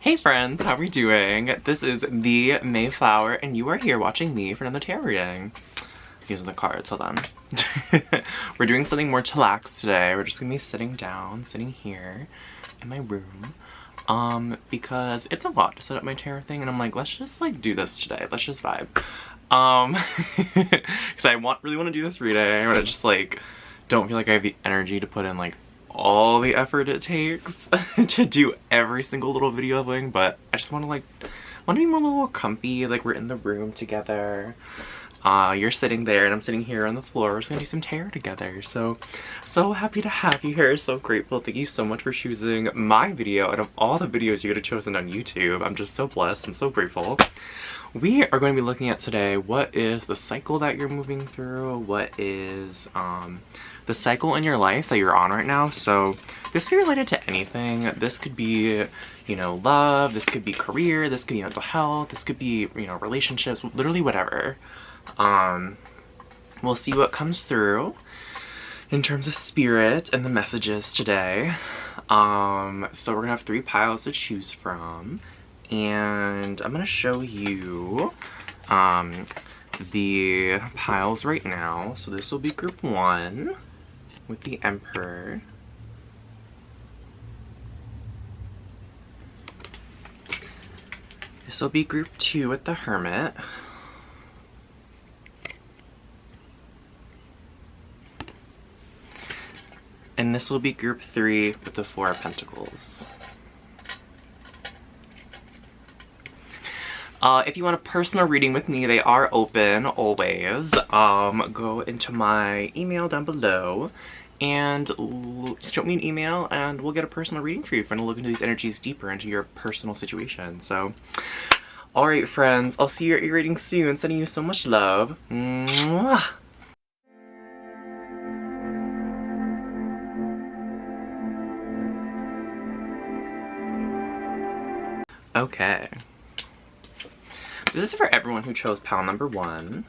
Hey friends, how are we doing? This is the Mayflower and you are here watching me for another tarot reading. Using the cards, hold on. We're doing something more chillax today. We're just gonna be sitting down, sitting here in my room. Because it's a lot to set up my tarot thing and I'm like, let's just like do this today. Let's just vibe. Because I really want to do this reading, but I just like don't feel like I have the energy to put in like all the effort it takes to do every single little video thing, but I just want to be more a little comfy, like we're in the room together. You're sitting there and I'm sitting here on the floor. We're just gonna do some tarot together. So happy to have you here. So grateful. Thank you so much for choosing my video out of all the videos you could have chosen on YouTube. I'm just so blessed. I'm so grateful. We are going to be looking at today, what is the cycle that you're moving through? What is the cycle in your life that you're on right now? So this could be related to anything. This could be, you know, love. This could be career. This could be mental health. This could be, you know, relationships. Literally whatever. We'll see what comes through in terms of spirit and the messages today. So we're gonna have 3 piles to choose from, and I'm gonna show you the piles right now. So this will be group 1 with the Emperor. This will be group 2 with the Hermit. And this will be group 3 with the 4 of Pentacles. If you want a personal reading with me, they are open always. Go into my email down below and just shoot me an email and we'll get a personal reading for you if you want to look into these energies deeper into your personal situation. So, alright friends, I'll see you at your reading soon. Sending you so much love. Mwah! Okay. This is for everyone who chose pile number 1,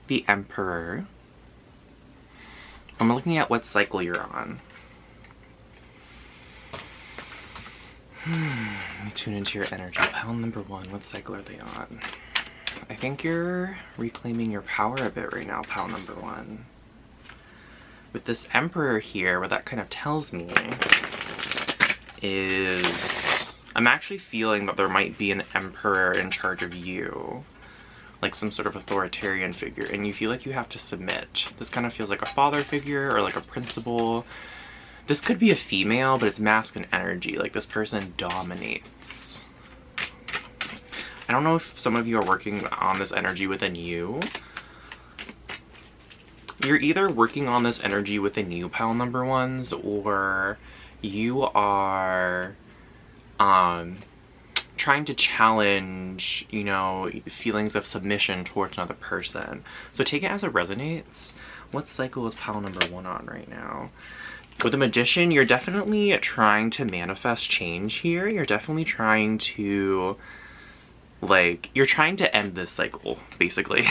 the Emperor. I'm looking at what cycle you're on. Let me tune into your energy. Pile number 1, what cycle are they on? I think you're reclaiming your power a bit right now, pile number 1. With this Emperor here, what that kind of tells me is I'm actually feeling that there might be an emperor in charge of you, like some sort of authoritarian figure, and you feel like you have to submit. This kind of feels like a father figure or like a principal. This could be a female, but it's masculine energy, like this person dominates. I don't know if some of you are working on this energy within you. You're either working on this energy within you, pile number 1s, or you are trying to challenge, you know, feelings of submission towards another person. So take it as it resonates. What cycle is pile number 1 on right now? With the Magician, you're definitely trying to manifest change here. You're definitely trying to, like, you're trying to end this cycle, basically,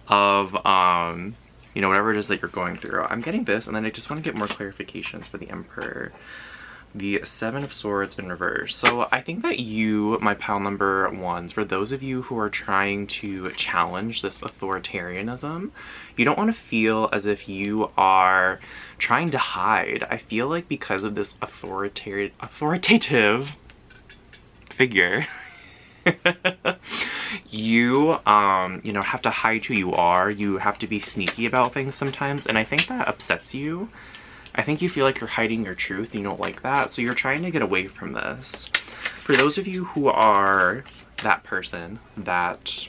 of, you know, whatever it is that you're going through. I'm getting this, and then I just want to get more clarifications for the Emperor. The 7 of Swords in reverse. So I think that you, my pile number 1s, for those of you who are trying to challenge this authoritarianism, you don't want to feel as if you are trying to hide. I feel like because of this authoritative figure, you, you know, have to hide who you are. You have to be sneaky about things sometimes, and I think that upsets you. I think you feel like you're hiding your truth, you don't like that, so you're trying to get away from this. For those of you who are that person, that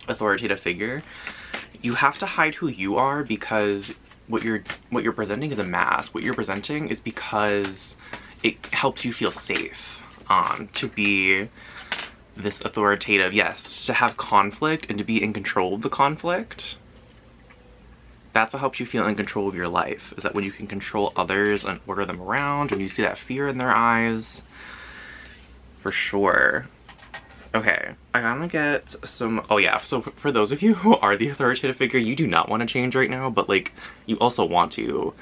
authoritative figure, you have to hide who you are because what you're presenting is a mask. What you're presenting is because it helps you feel safe, to be this authoritative, yes, to have conflict and to be in control of the conflict. That's what helps you feel in control of your life, is that when you can control others and order them around, when you see that fear in their eyes, for sure. Okay, I gotta get some, oh yeah, so for those of you who are the authoritative figure, you do not want to change right now, but like, you also want to.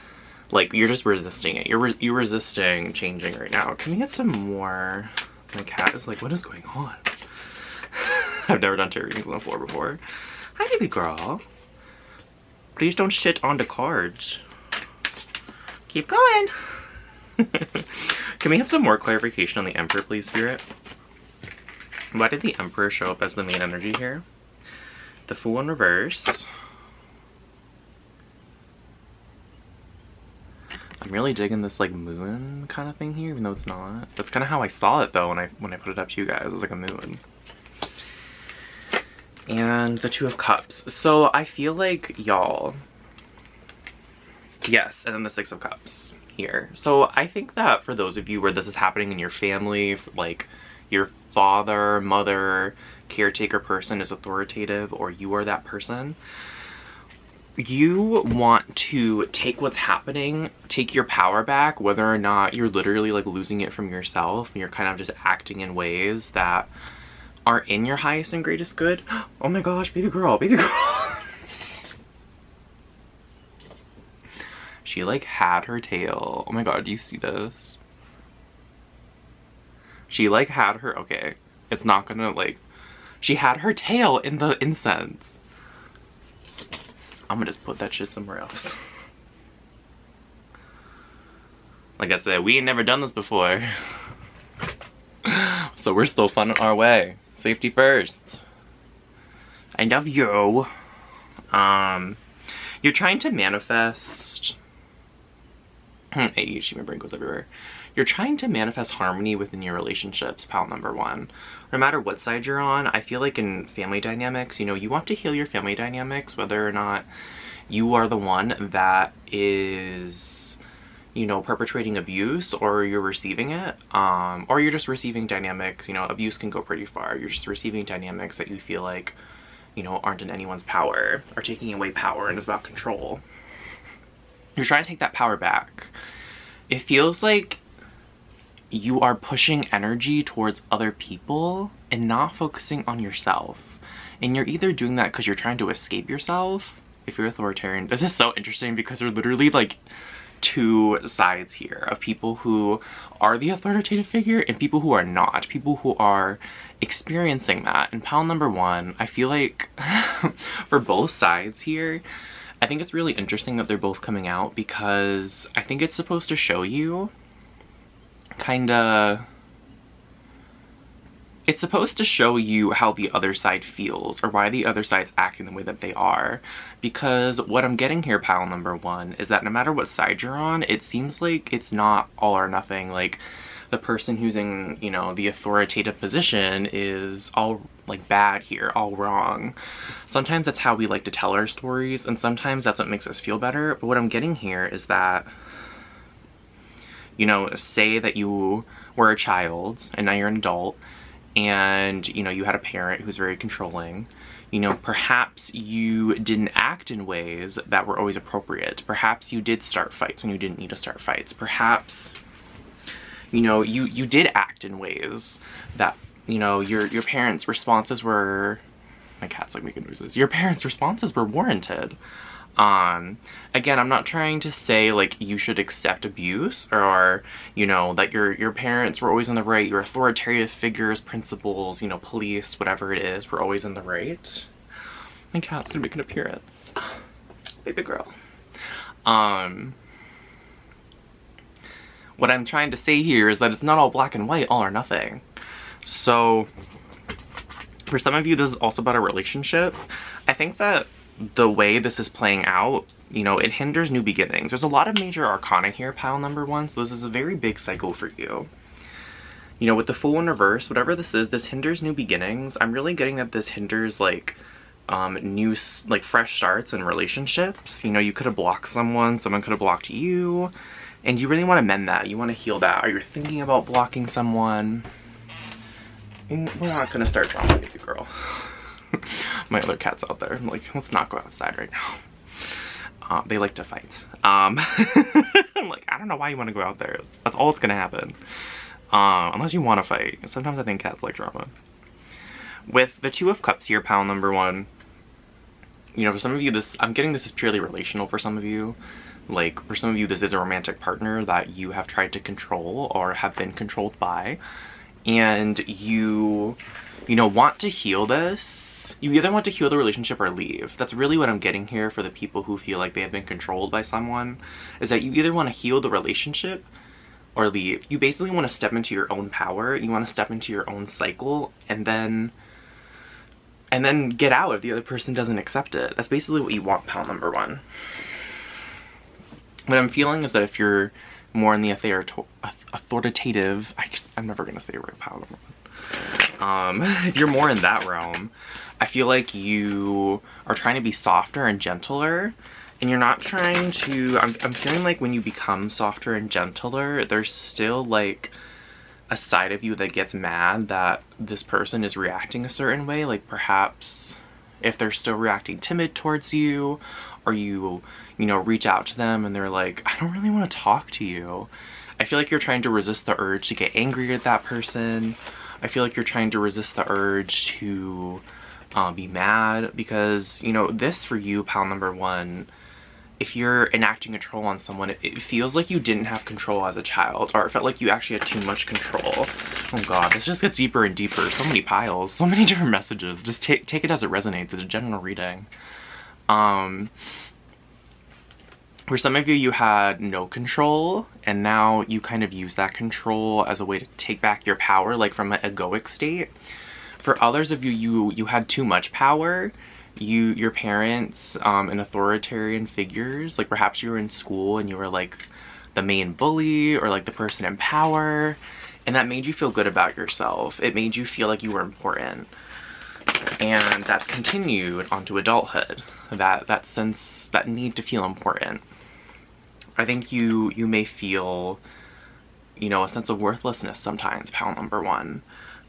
Like, you're just resisting it. You're resisting changing right now. Can we get some more? My cat is like, what is going on? I've never done tarot readings on the floor before. Hi, baby girl. Please don't shit on the cards. Keep going. Can we have some more clarification on the Emperor, please, Spirit? Why did the Emperor show up as the main energy here? The Fool in reverse. I'm really digging this like moon kind of thing here, even though it's not. That's kind of how I saw it though when I put it up to you guys. It was like a moon. And the Two of Cups. So I feel like y'all. Yes, and then the Six of Cups here. So I think that for those of you where this is happening in your family, like your father, mother, caretaker person is authoritative, or you are that person, you want to take what's happening, take your power back, whether or not you're literally like losing it from yourself and you're kind of just acting in ways that are in your highest and greatest good. Oh my gosh, baby girl, baby girl. She like had her tail. Oh my god, do you see this? She like had her, okay, it's not gonna like, she had her tail in the incense. I'm gonna just put that shit somewhere else. Like I said, we ain't never done this before. So we're still funding our way. Safety first. I love you. You're trying to manifest. Hey, she my brain goes everywhere. You're trying to manifest harmony within your relationships, pal number one. No matter what side you're on, I feel like in family dynamics, you know, you want to heal your family dynamics, whether or not you are the one that is, you know, perpetrating abuse or you're receiving it, or you're just receiving dynamics. You know, abuse can go pretty far. You're just receiving dynamics that you feel like, you know, aren't in anyone's power, or taking away power and is about control. You're trying to take that power back. It feels like you are pushing energy towards other people and not focusing on yourself. And you're either doing that because you're trying to escape yourself, if you're authoritarian. This is so interesting because there are literally like two sides here of people who are the authoritative figure and people who are not. People who are experiencing that. And pile number one, I feel like for both sides here, I think it's really interesting that they're both coming out, because I think it's supposed to show you it's supposed to show you how the other side feels, or why the other side's acting the way that they are. Because what I'm getting here, pile number one, is that no matter what side you're on, it seems like it's not all or nothing. Like, the person who's in, you know, the authoritative position is all like bad here, all wrong. Sometimes that's how we like to tell our stories, and sometimes that's what makes us feel better. But what I'm getting here is that, you know, say that you were a child and now you're an adult, and, you know, you had a parent who's very controlling. You know, perhaps you didn't act in ways that were always appropriate. Perhaps you did start fights when you didn't need to start fights. Perhaps, you know, you did act in ways that, you know, your parents' responses were, my cat's like making noises, your parents' responses were warranted. Again, I'm not trying to say like you should accept abuse, or, you know, that your parents were always in the right, your authoritative figures, principals, you know, police, whatever it is, were always in the right. My cat's gonna make an appearance. Baby girl. What I'm trying to say here is that it's not all black and white, all or nothing. So for some of you, this is also about a relationship. I think that the way this is playing out, you know, it hinders new beginnings. There's a lot of major arcana here, pile number one, so this is a very big cycle for you. You know, with the Fool in reverse, whatever this is, this hinders new beginnings. I'm really getting that this hinders like new, like fresh starts in relationships. You know, you could have blocked someone could have blocked you, and you really want to mend that. You want to heal that, or you're thinking about blocking someone. And we're not gonna start drama with you, girl. My other cat's out there. I'm like, let's not go outside right now. They like to fight. I'm like, I don't know why you want to go out there. That's all that's gonna happen. Unless you want to fight. Sometimes I think cats like drama. With the Two of Cups here, pile number one, you know, for some of you, this, I'm getting this is purely relational for some of you. Like, for some of you, this is a romantic partner that you have tried to control or have been controlled by. And you know, want to heal this. You either want to heal the relationship or leave. That's really what I'm getting here for the people who feel like they have been controlled by someone, is that you either want to heal the relationship or leave. You basically want to step into your own power. You want to step into your own cycle and then get out if the other person doesn't accept it. That's basically what you want, pile number one. What I'm feeling is that if you're more in the authoritative, I'm never gonna say it right, pile number one. If you're more in that realm, I feel like you are trying to be softer and gentler, and you're not trying to, I'm feeling like when you become softer and gentler, there's still like a side of you that gets mad that this person is reacting a certain way. Like, perhaps if they're still reacting timid towards you, or you know, reach out to them and they're like, I don't really want to talk to you. I feel like you're trying to resist the urge to get angry at that person. I feel like you're trying to resist the urge to be mad, because, you know, this for you, pile number one, if you're enacting control on someone, it feels like you didn't have control as a child, or it felt like you actually had too much control. Oh god, this just gets deeper and deeper. So many piles, so many different messages. Just take it as it resonates. It's a general reading. For some of you, you had no control, and now you kind of use that control as a way to take back your power, like from an egoic state. For others of you, you had too much power. Your parents and authoritarian figures, like perhaps you were in school and you were like the main bully or like the person in power, and that made you feel good about yourself. It made you feel like you were important. And that's continued onto adulthood, that sense, that need to feel important. I think you may feel, you know, a sense of worthlessness sometimes, pile number one,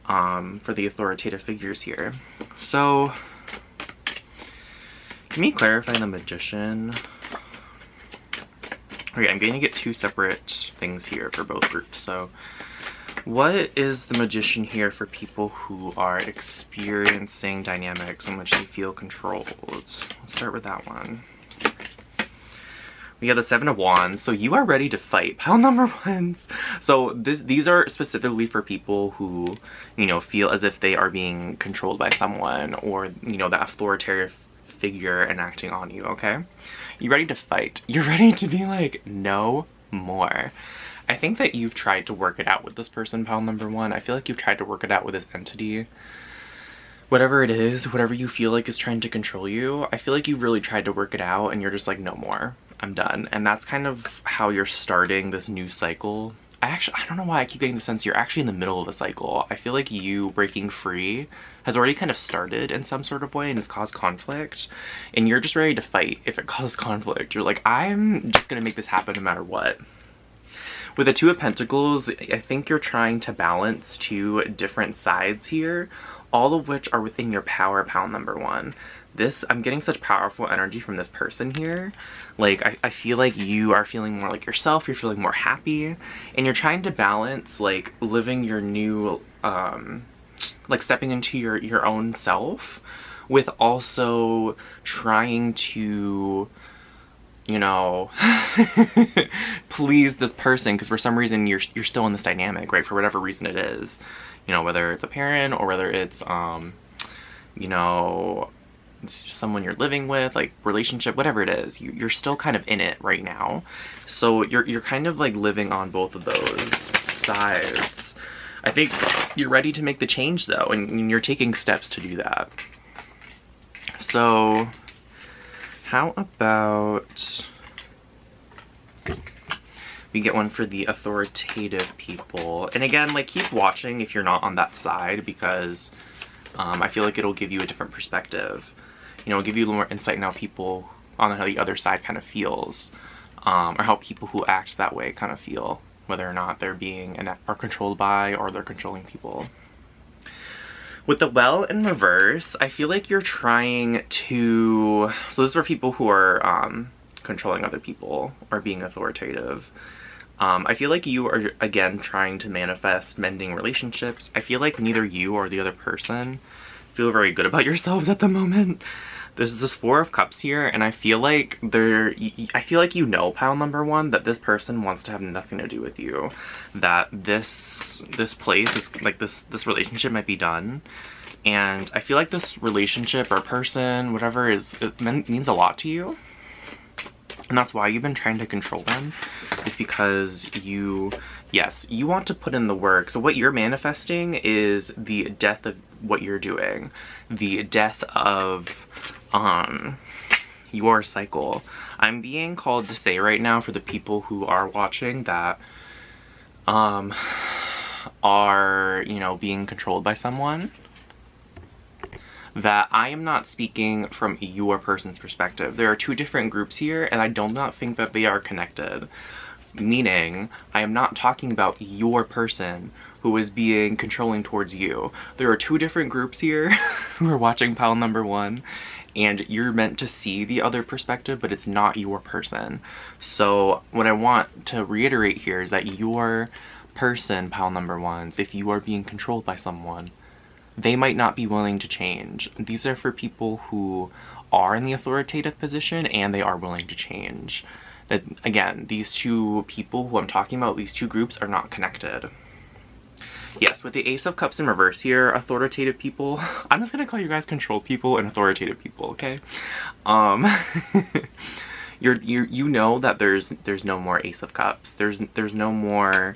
for the authoritative figures here. So, can we clarify the Magician? Okay, I'm going to get two separate things here for both groups. So, what is the Magician here for people who are experiencing dynamics in which they feel controlled? Let's start with that one. We have the Seven of Wands, so you are ready to fight, pile number ones. So these are specifically for people who, you know, feel as if they are being controlled by someone, or, you know, that authoritarian figure enacting on you, okay? You're ready to fight. You're ready to be like, no more. I think that you've tried to work it out with this person, pile number one. I feel like you've tried to work it out with this entity. Whatever it is, whatever you feel like is trying to control you, I feel like you've really tried to work it out and you're just like, no more. I'm done. And that's kind of how you're starting this new cycle. I don't know why I keep getting the sense you're actually in the middle of a cycle. I feel like you breaking free has already kind of started in some sort of way and it's caused conflict. And you're just ready to fight if it causes conflict. You're like, I'm just gonna make this happen no matter what. With the Two of Pentacles, I think you're trying to balance two different sides here, all of which are within your power, pile number one. I'm getting such powerful energy from this person here. Like, I feel like you are feeling more like yourself, you're feeling more happy, and you're trying to balance, like, living your new, like, stepping into your own self, with also trying to, you know, please this person, because for some reason you're still in this dynamic, right? For whatever reason it is. You know, whether it's a parent or whether it's, you know, it's just someone you're living with, like relationship, whatever it is, you're still kind of in it right now. So you're kind of like living on both of those sides. I think you're ready to make the change though, and you're taking steps to do that. So how about we get one for the authoritative people? And again, like, keep watching if you're not on that side, because I feel like it'll give you a different perspective. You know, it'll give you a little more insight on how people on how the other side kind of feels, or how people who act that way kind of feel, whether or not they're being are controlled by, or they're controlling people. With the Well in reverse, I feel like you're trying to, so this is for people who are controlling other people or being authoritative. I feel like you are, again, trying to manifest mending relationships. I feel like neither you or the other person feel very good about yourselves at the moment. There's this Four of Cups here, and I feel like you know, pile number one, that this person wants to have nothing to do with you. That this place is like this relationship might be done. And I feel like this relationship or person, whatever, means a lot to you. And that's why you've been trying to control them, is because yes, you want to put in the work. So what you're manifesting is the death of what you're doing. The death of your cycle. I'm being called to say right now, for the people who are watching, that are, you know, being controlled by someone, that I am not speaking from your person's perspective. There are two different groups here, and I do not think that they are connected. Meaning, I am not talking about your person who is being controlling towards you. There are two different groups here who are watching pile number one, and you're meant to see the other perspective, but it's not your person. So what I want to reiterate here is that your person, pile number ones, if you are being controlled by someone, they might not be willing to change. These are for people who are in the authoritative position and they are willing to change. That, again, these two people who I'm talking about, these two groups, are not connected. Yes, with the Ace of Cups in reverse here, authoritative people, I'm just gonna call you guys control people and authoritative people, okay? You know that there's no more Ace of Cups. There's no more,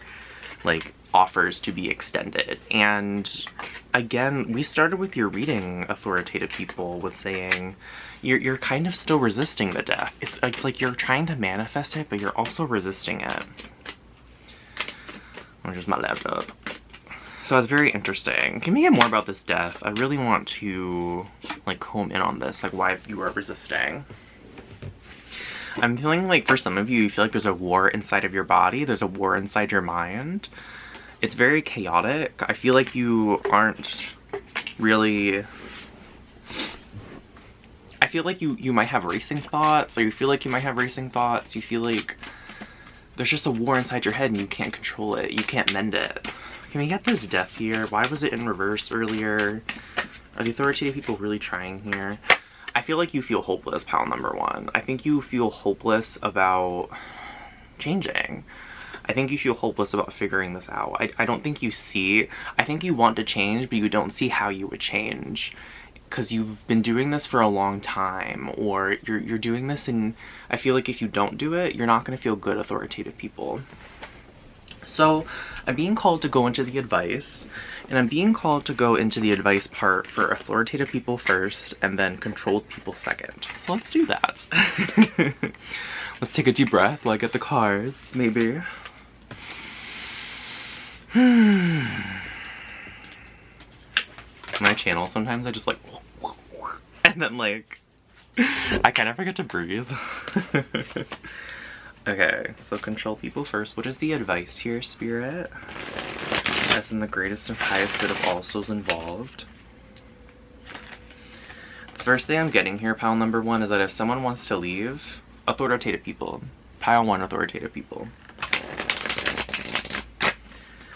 like, offers to be extended. And again, we started with your reading, authoritative people, with saying you're kind of still resisting the death. It's like you're trying to manifest it, but you're also resisting it. Just my laptop. So it's very interesting. Can we get more about this death? I really want to, like, home in on this, like, why you are resisting. I'm feeling like for some of you, you feel like there's a war inside of your body. There's a war inside your mind. It's very chaotic. I feel like you aren't really... I feel like you might have racing thoughts, or you feel like you might have racing thoughts. You feel like there's just a war inside your head and you can't control it. You can't mend it. Can we get this death here? Why was it in reverse earlier? Are the authoritative people really trying here? I feel like you feel hopeless, pile number one. I think you feel hopeless about changing. I think you feel hopeless about figuring this out. I don't think you see... I think you want to change, but you don't see how you would change. Because you've been doing this for a long time, or you're doing this, and I feel like if you don't do it, you're not going to feel good, authoritative people. So I'm being called to go into the advice, and I'm being called to go into the advice part for authoritative people first, and then controlled people second. So let's do that. Let's take a deep breath, like at the cards, maybe. My channel, sometimes I just like, and then like, I kind of forget to breathe. Okay, so control people first. What is the advice here, Spirit? As in the greatest and highest good of all souls involved. The first thing I'm getting here, pile number one, is that if someone wants to leave, authoritative people. Pile one, authoritative people.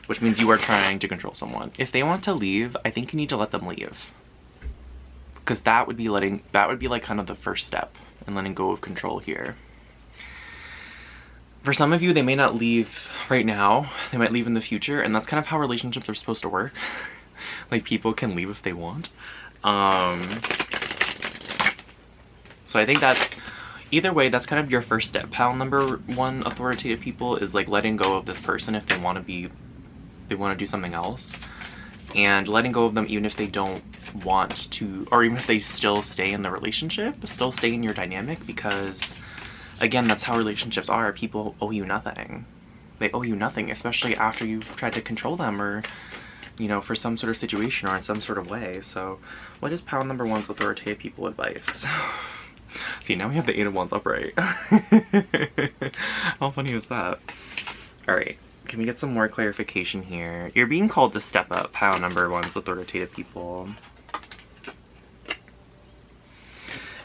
Which means you are trying to control someone. If they want to leave, I think you need to let them leave. Because that would be like kind of the first step in letting go of control here. For some of you, they may not leave right now. They might leave in the future, and that's kind of how relationships are supposed to work. Like, people can leave if they want. So I think that's, either way, that's kind of your first step. Pile number one, authoritative people, is like letting go of this person if they want to do something else. And letting go of them even if they don't want to, or even if they still stay in the relationship, still stay in your dynamic, because again, that's how relationships are. People owe you nothing. They owe you nothing, especially after you've tried to control them, or, you know, for some sort of situation or in some sort of way. So what is pile number one's authoritative people advice? See, now we have the Eight of Wands upright. How funny is that? Alright, can we get some more clarification here? You're being called to step up, pile number one's authoritative people.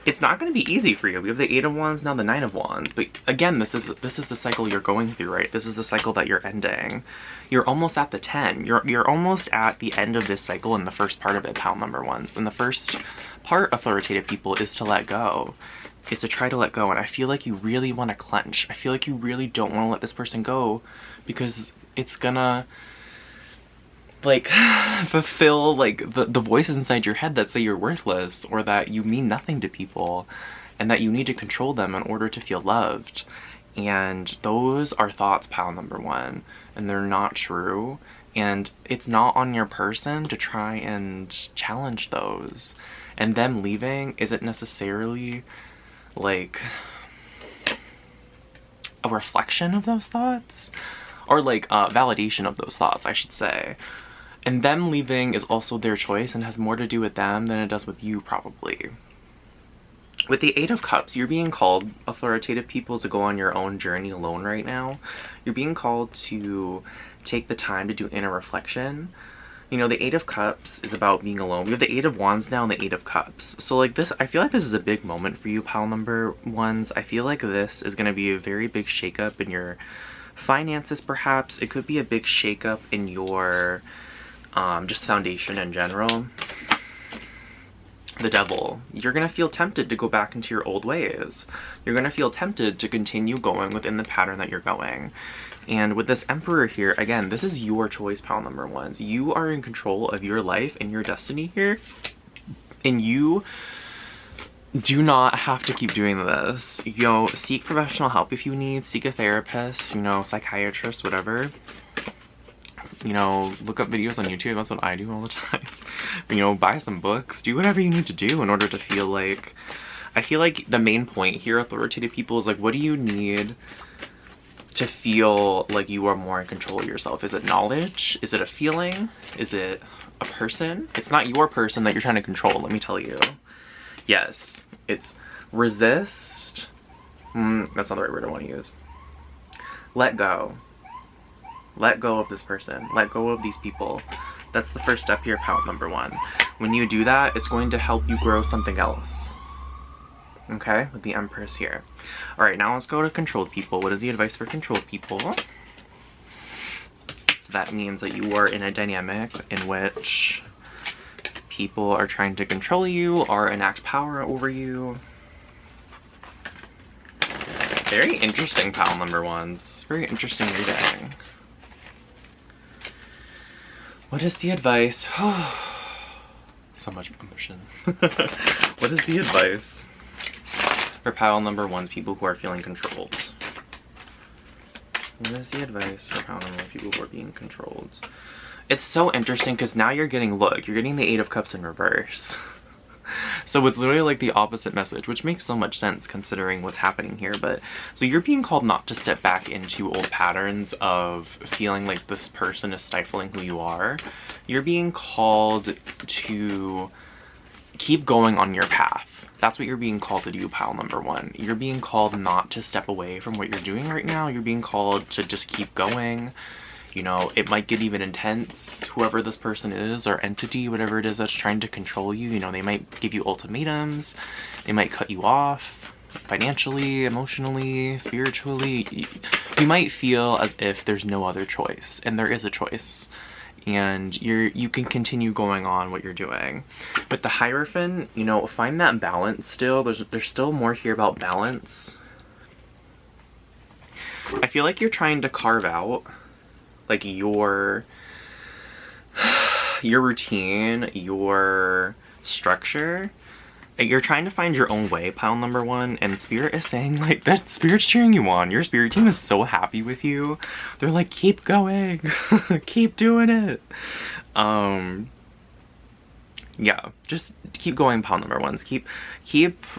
it's not going to be easy for you. We have the 8 of Wands, now the 9 of Wands. But again, this is the cycle you're going through, right? This is the cycle that you're ending. You're almost at the 10. You're almost at the end of this cycle in the first part of it, pile number ones. And the first part, authoritative people, is to let go. Is to try to let go. And I feel like you really want to clench. I feel like you really don't want to let this person go because it's gonna like fulfill like the voices inside your head that say you're worthless or that you mean nothing to people and that you need to control them in order to feel loved. And those are thoughts, pile number one, and they're not true. And it's not on your person to try and challenge those. And them leaving isn't necessarily like a reflection of those thoughts, or like validation of those thoughts, I should say. And them leaving is also their choice and has more to do with them than it does with you, probably. With the 8 of Cups, you're being called, authoritative people, to go on your own journey alone right now. You're being called to take the time to do inner reflection. You know, the 8 of Cups is about being alone. We have the 8 of Wands now and the 8 of Cups. So like this, I feel like this is a big moment for you, pile number ones. I feel like this is going to be a very big shakeup in your finances, perhaps. It could be a big shakeup in your just foundation in general. The Devil. You're gonna feel tempted to go back into your old ways. You're gonna feel tempted to continue going within the pattern that you're going. And with this Emperor here, again, this is your choice, pile number ones. You are in control of your life and your destiny here. And you do not have to keep doing this. You know, seek professional help if you need. Seek a therapist, you know, psychiatrist, whatever. You know, look up videos on YouTube. That's what I do all the time. You know, buy some books. Do whatever you need to do in order to feel like... I feel like the main point here, authoritative people, is like, what do you need to feel like you are more in control of yourself? Is it knowledge? Is it a feeling? Is it a person? It's not your person that you're trying to control, let me tell you. Yes, it's resist. That's not the right word I want to use. Let go. Let go of this person. Let go of these people. That's the first step here, pile number one. When you do that, it's going to help you grow something else. Okay, with the Empress here. Alright, now let's go to controlled people. What is the advice for controlled people? That means that you are in a dynamic in which people are trying to control you or enact power over you. Very interesting, pile number ones. Very interesting reading. What is the advice? So much emotion. What is the advice for pile number ones, people who are feeling controlled? What is the advice for pile number one, people who are being controlled? It's so interesting because now you're getting, look, you're getting the 8 of Cups in reverse. So it's literally like the opposite message, which makes so much sense considering what's happening here. But so you're being called not to step back into old patterns of feeling like this person is stifling who you are. You're being called to keep going on your path. That's what you're being called to do, pile number one. You're being called not to step away from what you're doing right now. You're being called to just keep going. You know, it might get even intense, whoever this person is or entity, whatever it is that's trying to control you. You know, they might give you ultimatums. They might cut you off financially, emotionally, spiritually. You might feel as if there's no other choice, and there is a choice. And you can continue going on what you're doing. With the Hierophant, you know, find that balance still. There's still more here about balance. I feel like you're trying to carve out like your routine, your structure. You're trying to find your own way, pile number one, and Spirit is saying like that Spirit's cheering you on. Your Spirit team is so happy with you. They're like, keep going. Keep doing it. Yeah, just keep going, pile number ones. Keep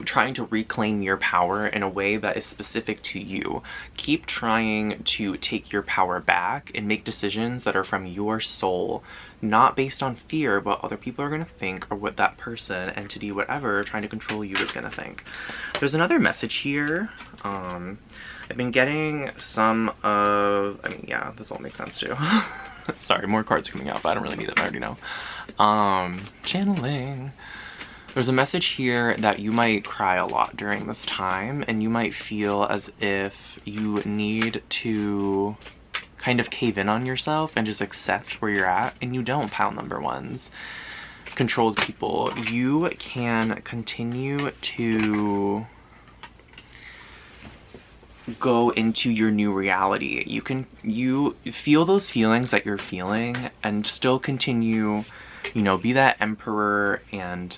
trying to reclaim your power in a way that is specific to you. Keep trying to take your power back and make decisions that are from your soul, not based on fear what other people are going to think or what that person, entity, whatever, trying to control you is going to think. There's another message here. I've been getting some of, I mean, yeah, this all makes sense too. Sorry, more cards coming out, but I don't really need them, I already know. Channeling. There's a message here that you might cry a lot during this time, and you might feel as if you need to kind of cave in on yourself and just accept where you're at, and you don't, pile number ones. Controlled people, you can continue to go into your new reality. You feel those feelings that you're feeling and still continue, you know, be that emperor and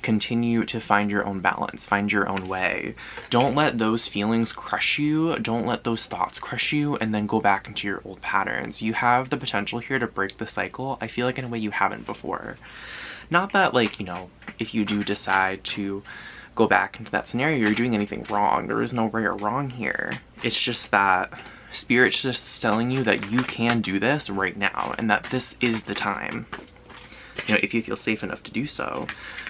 continue to find your own balance, find your own way. Don't let those feelings crush you. Don't let those thoughts crush you and then go back into your old patterns. You have the potential here to break the cycle. I feel like in a way you haven't before. Not that, like, you know, if you do decide to go back into that scenario, you're doing anything wrong. There is no right or wrong here. It's just that Spirit's just telling you that you can do this right now and that this is the time. You know, if you feel safe enough to do so.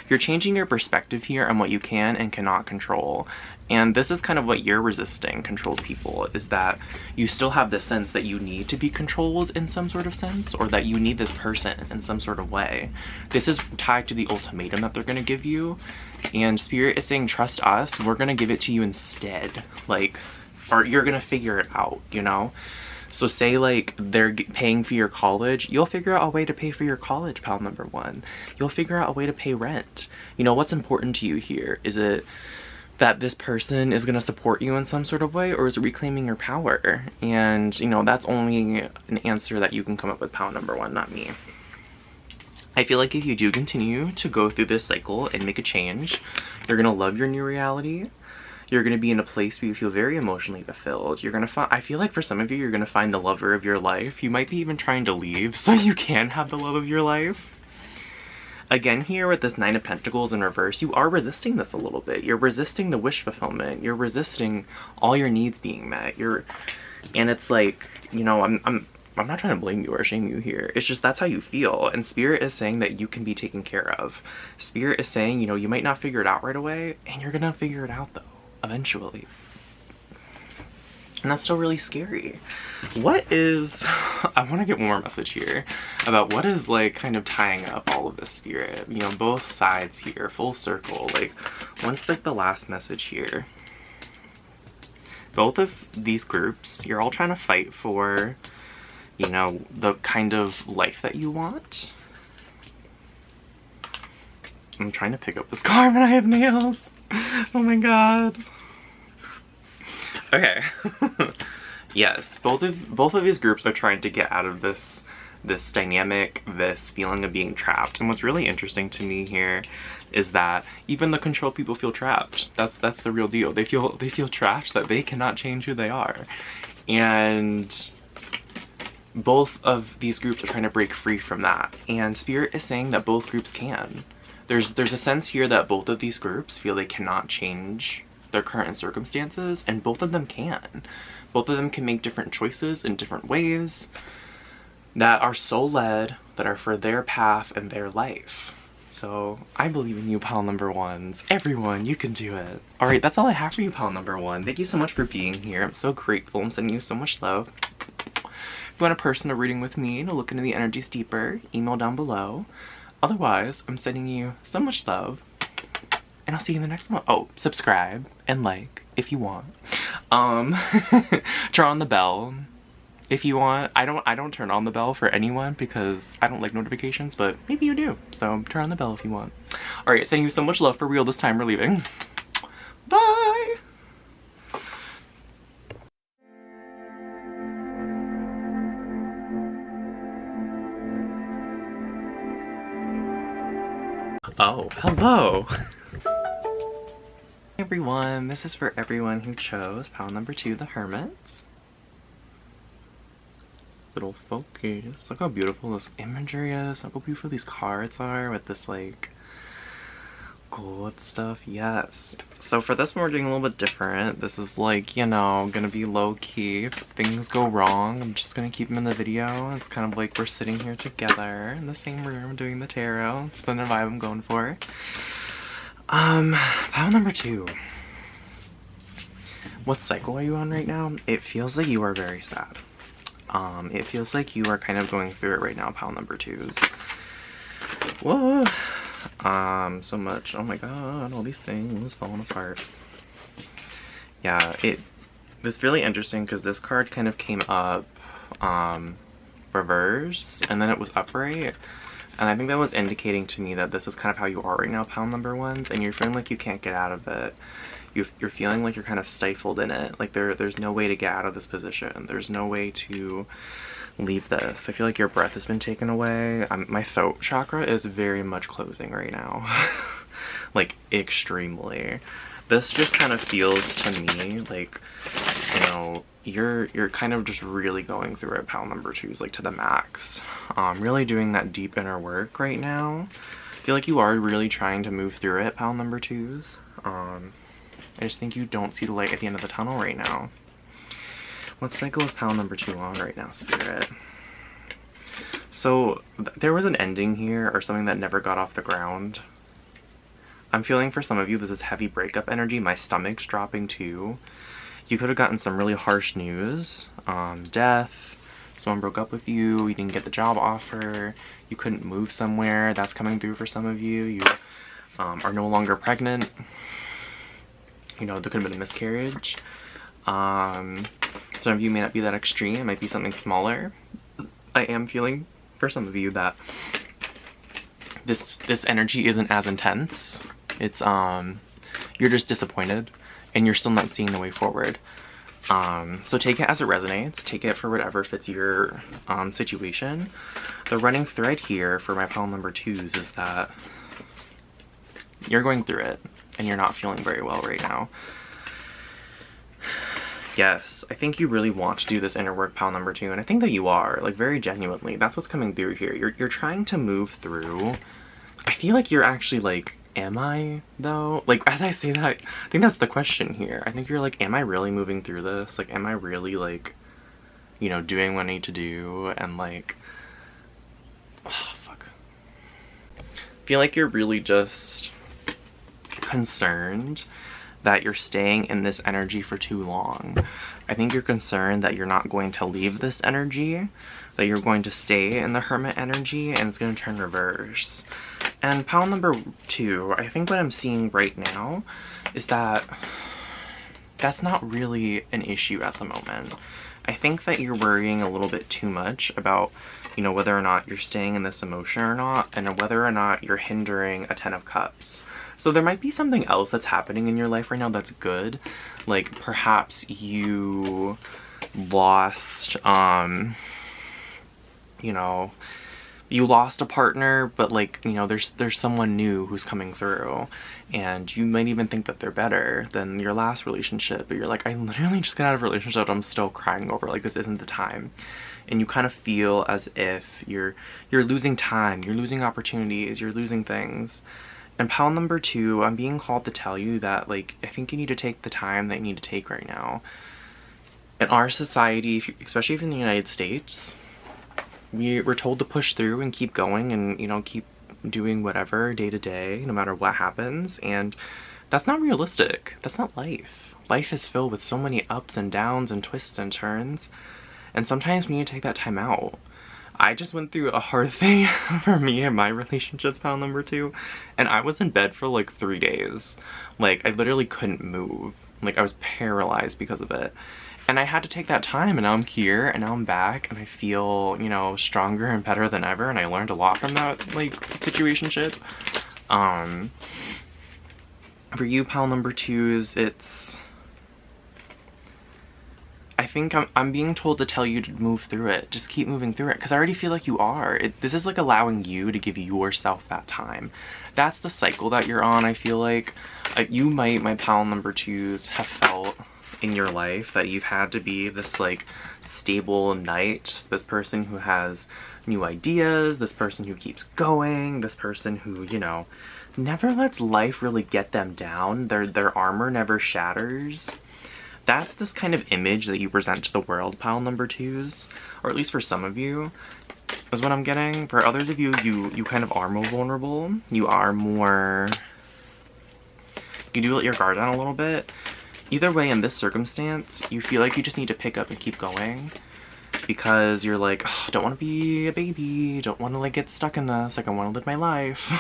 You're changing your perspective here on what you can and cannot control. And this is kind of what you're resisting, controlled people, is that you still have this sense that you need to be controlled in some sort of sense, or that you need this person in some sort of way. This is tied to the ultimatum that they're going to give you. And Spirit is saying, trust us, we're going to give it to you instead. Like, or you're going to figure it out, you know? So say like they're paying for your college, you'll figure out a way to pay for your college, pal number one. You'll figure out a way to pay rent. You know, what's important to you here? Is it that this person is going to support you in some sort of way, or is it reclaiming your power? And, you know, that's only an answer that you can come up with, pal number one, not me. I feel like if you do continue to go through this cycle and make a change, you're going to love your new reality. You're going to be in a place where you feel very emotionally fulfilled. You're going to find, I feel like for some of you, you're going to find the lover of your life. You might be even trying to leave so you can have the love of your life. Again, here with this Nine of Pentacles in reverse, you are resisting this a little bit. You're resisting the wish fulfillment. You're resisting all your needs being met. And it's like, you know, I'm not trying to blame you or shame you here. It's just that's how you feel. And Spirit is saying that you can be taken care of. Spirit is saying, you know, you might not figure it out right away, and you're gonna figure it out though, eventually. And that's still really scary. What is, I want to get one more message here about what is like kind of tying up all of this, Spirit. You know, both sides here, full circle. Like, what's like the last message here? Both of these groups, you're all trying to fight for, you know, the kind of life that you want. I'm trying to pick up this card, but I have nails. Oh my god. Okay. Yes, both of these groups are trying to get out of this dynamic, this feeling of being trapped. And what's really interesting to me here is that even the control people feel trapped. That's the real deal. They feel trapped, that they cannot change who they are. And both of these groups are trying to break free from that. And Spirit is saying that both groups can. There's a sense here that both of these groups feel they cannot change their current circumstances, and both of them can. Both of them can make different choices in different ways that are soul led, that are for their path and their life. So I believe in you, pal number ones. Everyone, you can do it. All right, that's all I have for you, pal number one. Thank you so much for being here. I'm so grateful. I'm sending you so much love. If you want a personal reading with me to look into the energies deeper, email down below. Otherwise, I'm sending you so much love. And I'll see you in the next one. Oh, subscribe and like if you want. Turn on the bell if you want. I don't turn on the bell for anyone because I don't like notifications, but maybe you do. So turn on the bell if you want. Alright, sending you so much love. For real this time, we're leaving. Bye! Oh, hello! Hey everyone, this is for everyone who chose pile number 2, the Hermit. Little focus. Look how beautiful this imagery is. Look how beautiful these cards are with this like gold stuff. Yes. So for this one we're doing a little bit different. This is like, you know, gonna be low key. If things go wrong, I'm just gonna keep them in the video. It's kind of like we're sitting here together in the same room doing the tarot. It's the vibe I'm going for. Pile number 2. What cycle are you on right now? It feels like you are very sad. It feels like you are kind of going through it right now, pile number 2s. Whoa. So much. Oh my god, all these things falling apart. Yeah, it was really interesting because this card kind of came up reverse and then it was upright. And I think that was indicating to me that this is kind of how you are right now, pile number ones, and you're feeling like you can't get out of it. You're feeling like you're kind of stifled in it. Like there's no way to get out of this position. There's no way to leave this. I feel like your breath has been taken away. My throat chakra is very much closing right now. Like extremely. This just kind of feels to me like, you know, you're kind of just really going through it, pile number twos, like to the max. Really doing that deep inner work right now. I feel like you are really trying to move through it, pile number twos. I just think you don't see the light at the end of the tunnel right now. What cycle is pile number 2 on right now, Spirit? So there was an ending here, or something that never got off the ground. I'm feeling for some of you this is heavy breakup energy. My stomach's dropping too. You could have gotten some really harsh news. Death. Someone broke up with you. You didn't get the job offer. You couldn't move somewhere. That's coming through for some of you. You are no longer pregnant. You know, there could have been a miscarriage. Some of you may not be that extreme. It might be something smaller. I am feeling for some of you that this energy isn't as intense. It's you're just disappointed and you're still not seeing the way forward. So take it as it resonates. Take it for whatever fits your situation. The running thread here for my pile number 2s is that you're going through it and you're not feeling very well right now. Yes, I think you really want to do this inner work, pile number 2, and I think that you are, like, very genuinely. That's what's coming through here. You're trying to move through. I feel like you're actually like, am I though? Like, as I say that, I think that's the question here. I think you're like, am I really moving through this? Like, am I really, like, you know, doing what I need to do? And like, oh, fuck. I feel like you're really just concerned that you're staying in this energy for too long. I think you're concerned that you're not going to leave this energy, that you're going to stay in the Hermit energy, and it's going to turn reverse. And pile number 2, I think what I'm seeing right now is that that's not really an issue at the moment. I think that you're worrying a little bit too much about, you know, whether or not you're staying in this emotion or not, and whether or not you're hindering a 10 of Cups. So there might be something else that's happening in your life right now that's good. Like perhaps you lost, you know, you lost a partner, but like, you know, there's someone new who's coming through, and you might even think that they're better than your last relationship, but you're like, I literally just got out of a relationship I'm still crying over, like this isn't the time. And you kind of feel as if you're losing time, you're losing opportunities, you're losing things. And pile number 2, I'm being called to tell you that, like, I think you need to take the time that you need to take right now. In our society, especially if in the United States, we're told to push through and keep going and, you know, keep doing whatever day to day, no matter what happens. And that's not realistic. That's not life. Life is filled with so many ups and downs and twists and turns. And sometimes we need to take that time out. I just went through a hard thing for me and my relationships, pile number 2, and I was in bed for like 3 days. Like, I literally couldn't move. Like, I was paralyzed because of it. And I had to take that time, and now I'm here, and now I'm back, and I feel, you know, stronger and better than ever, and I learned a lot from that, like, situationship. For you, pile number 2s, it's... I think I'm being told to tell you to move through it. Just keep moving through it, because I already feel like you are. This is like allowing you to give yourself that time. That's the cycle that you're on, I feel like. You might, my pile number 2s, have felt in your life that you've had to be this like stable knight, this person who has new ideas, this person who keeps going, this person who, you know, never lets life really get them down. Their armor never shatters. That's this kind of image that you present to the world, pile number 2s, or at least for some of you, is what I'm getting. For others of you, you kind of are more vulnerable. You are more... You do let your guard down a little bit. Either way, in this circumstance, you feel like you just need to pick up and keep going. because you're like, oh, don't want to be a baby, don't want to like get stuck in this, like I want to live my life.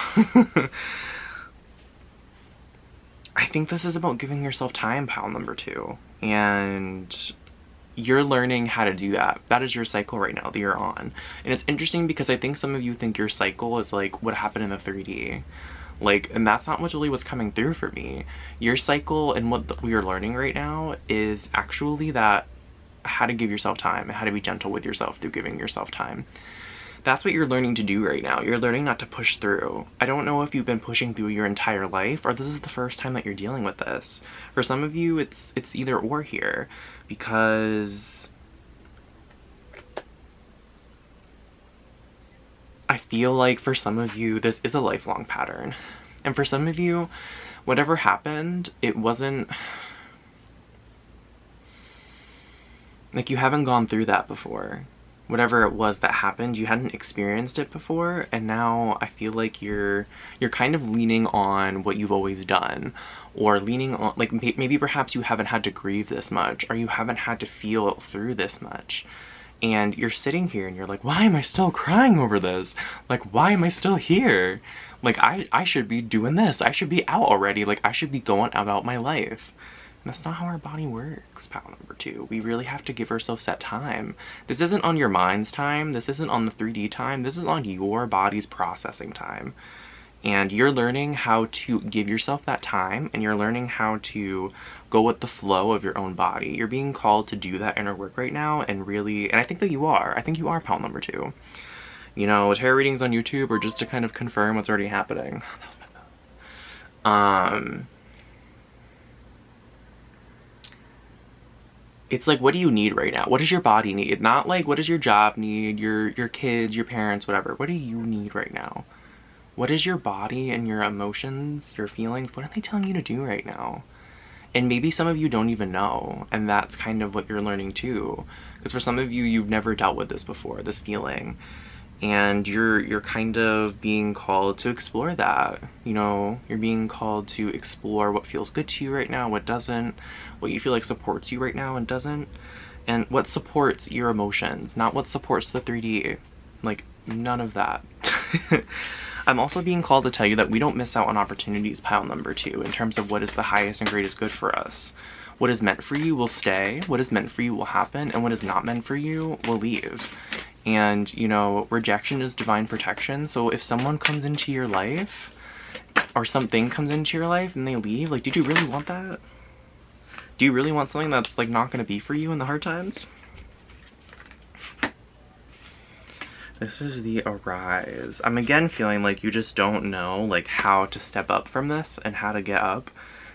I think this is about giving yourself time, pile number 2, and you're learning how to do that. That is your cycle right now that you're on. And it's interesting because I think some of you think your cycle is like what happened in the 3D. Like, and that's not really what's coming through for me. Your cycle and what we are learning right now is actually that how to give yourself time and how to be gentle with yourself through giving yourself time. That's what you're learning to do right now. You're learning not to push through. I don't know if you've been pushing through your entire life or this is the first time that you're dealing with this. For some of you, it's either or here, because I feel like for some of you, this is a lifelong pattern. And for some of you, whatever happened, it wasn't like you haven't gone through that before. Whatever it was that happened, you hadn't experienced it before, and now I feel like you're kind of leaning on what you've always done, or leaning on, like, maybe perhaps you haven't had to grieve this much, or you haven't had to feel through this much, and you're sitting here and you're like, why am I still crying over this? Like, why am I still here? Like, I should be doing this, I should be out already, like, I should be going about my life. That's not how our body works, pile number 2. We really have to give ourselves that time. This isn't on your mind's time. This isn't on the 3D time. This is on your body's processing time. And you're learning how to give yourself that time, and you're learning how to go with the flow of your own body. You're being called to do that inner work right now, and really, and I think that you are. I think you are pile number 2. You know, tarot readings on YouTube are just to kind of confirm what's already happening. That was my phone. It's like, what do you need right now? What does your body need? Not like, what does your job need, your kids, your parents, whatever. What do you need right now? What is your body and your emotions, your feelings, what are they telling you to do right now? And maybe some of you don't even know, and that's kind of what you're learning too. Because for some of you, you've never dealt with this before, this feeling. And you're kind of being called to explore that. You know, you're being called to explore what feels good to you right now, what doesn't, what you feel like supports you right now and doesn't, and what supports your emotions, not what supports the 3D. Like, none of that. I'm also being called to tell you that we don't miss out on opportunities, pile number 2, in terms of what is the highest and greatest good for us. What is meant for you will stay, what is meant for you will happen, and what is not meant for you will leave. And, you know, rejection is divine protection, so if someone comes into your life, or something comes into your life and they leave, like, did you really want that? Do you really want something that's, like, not gonna be for you in the hard times? This is the Arise. I'm again feeling like you just don't know, like, how to step up from this and how to get up.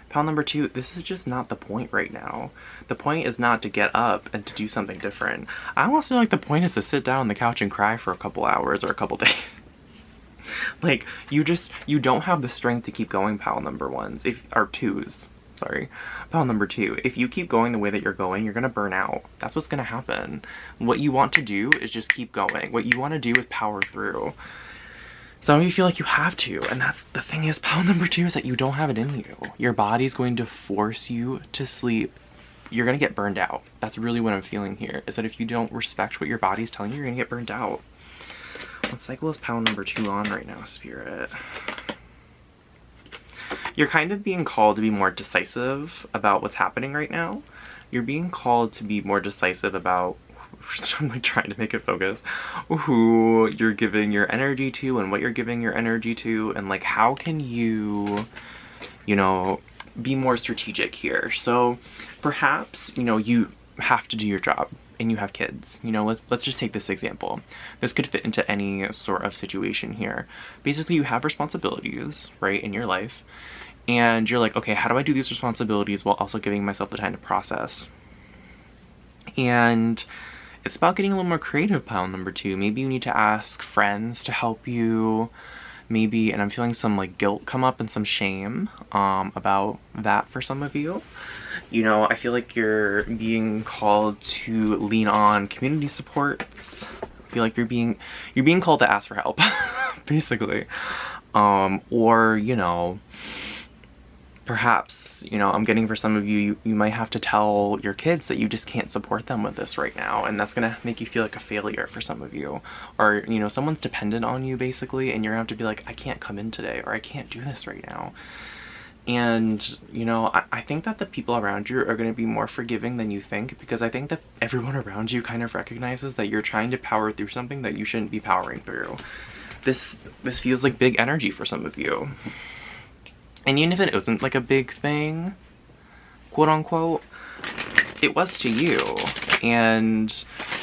Pile number 2, this is just not the point right now. The point is not to get up and to do something different. I almost feel like the point is to sit down on the couch and cry for a couple hours or a couple days. Like, you don't have the strength to keep going, pile number 1s, or 2s. Sorry. Pile number 2, if you keep going the way that you're going, you're gonna burn out. That's what's gonna happen. What you want to do is just keep going. What you want to do is power through. Some of you feel like you have to, and that's the thing is, pile number 2 is that you don't have it in you. Your body's going to force you to sleep. You're gonna get burned out. That's really what I'm feeling here, is that if you don't respect what your body's telling you, you're gonna get burned out. What cycle is pile number 2 on right now, Spirit? You're kind of being called to be more decisive about what's happening right now. You're being called to be more decisive about, I'm like trying to make it focus, who you're giving your energy to and what you're giving your energy to, and like how can you know, be more strategic here. So perhaps, you know, you have to do your job and you have kids. You know, let's just take this example. This could fit into any sort of situation here. Basically, you have responsibilities, right, in your life, and you're like, okay, how do I do these responsibilities while also giving myself the time to process? And it's about getting a little more creative, pile number 2. Maybe you need to ask friends to help you. Maybe, and I'm feeling some like guilt come up and some shame about that for some of you. You know, I feel like you're being called to lean on community supports. I feel like you're being called to ask for help, basically. Or, you know, perhaps, you know, I'm getting for some of you, you might have to tell your kids that you just can't support them with this right now, and that's gonna make you feel like a failure for some of you. Or, you know, someone's dependent on you basically, and you're gonna have to be like, I can't come in today, or I can't do this right now. And, you know, I think that the people around you are going to be more forgiving than you think, because I think that everyone around you kind of recognizes that you're trying to power through something that you shouldn't be powering through. This feels like big energy for some of you. And even if it isn't like a big thing, quote unquote, it was to you. And,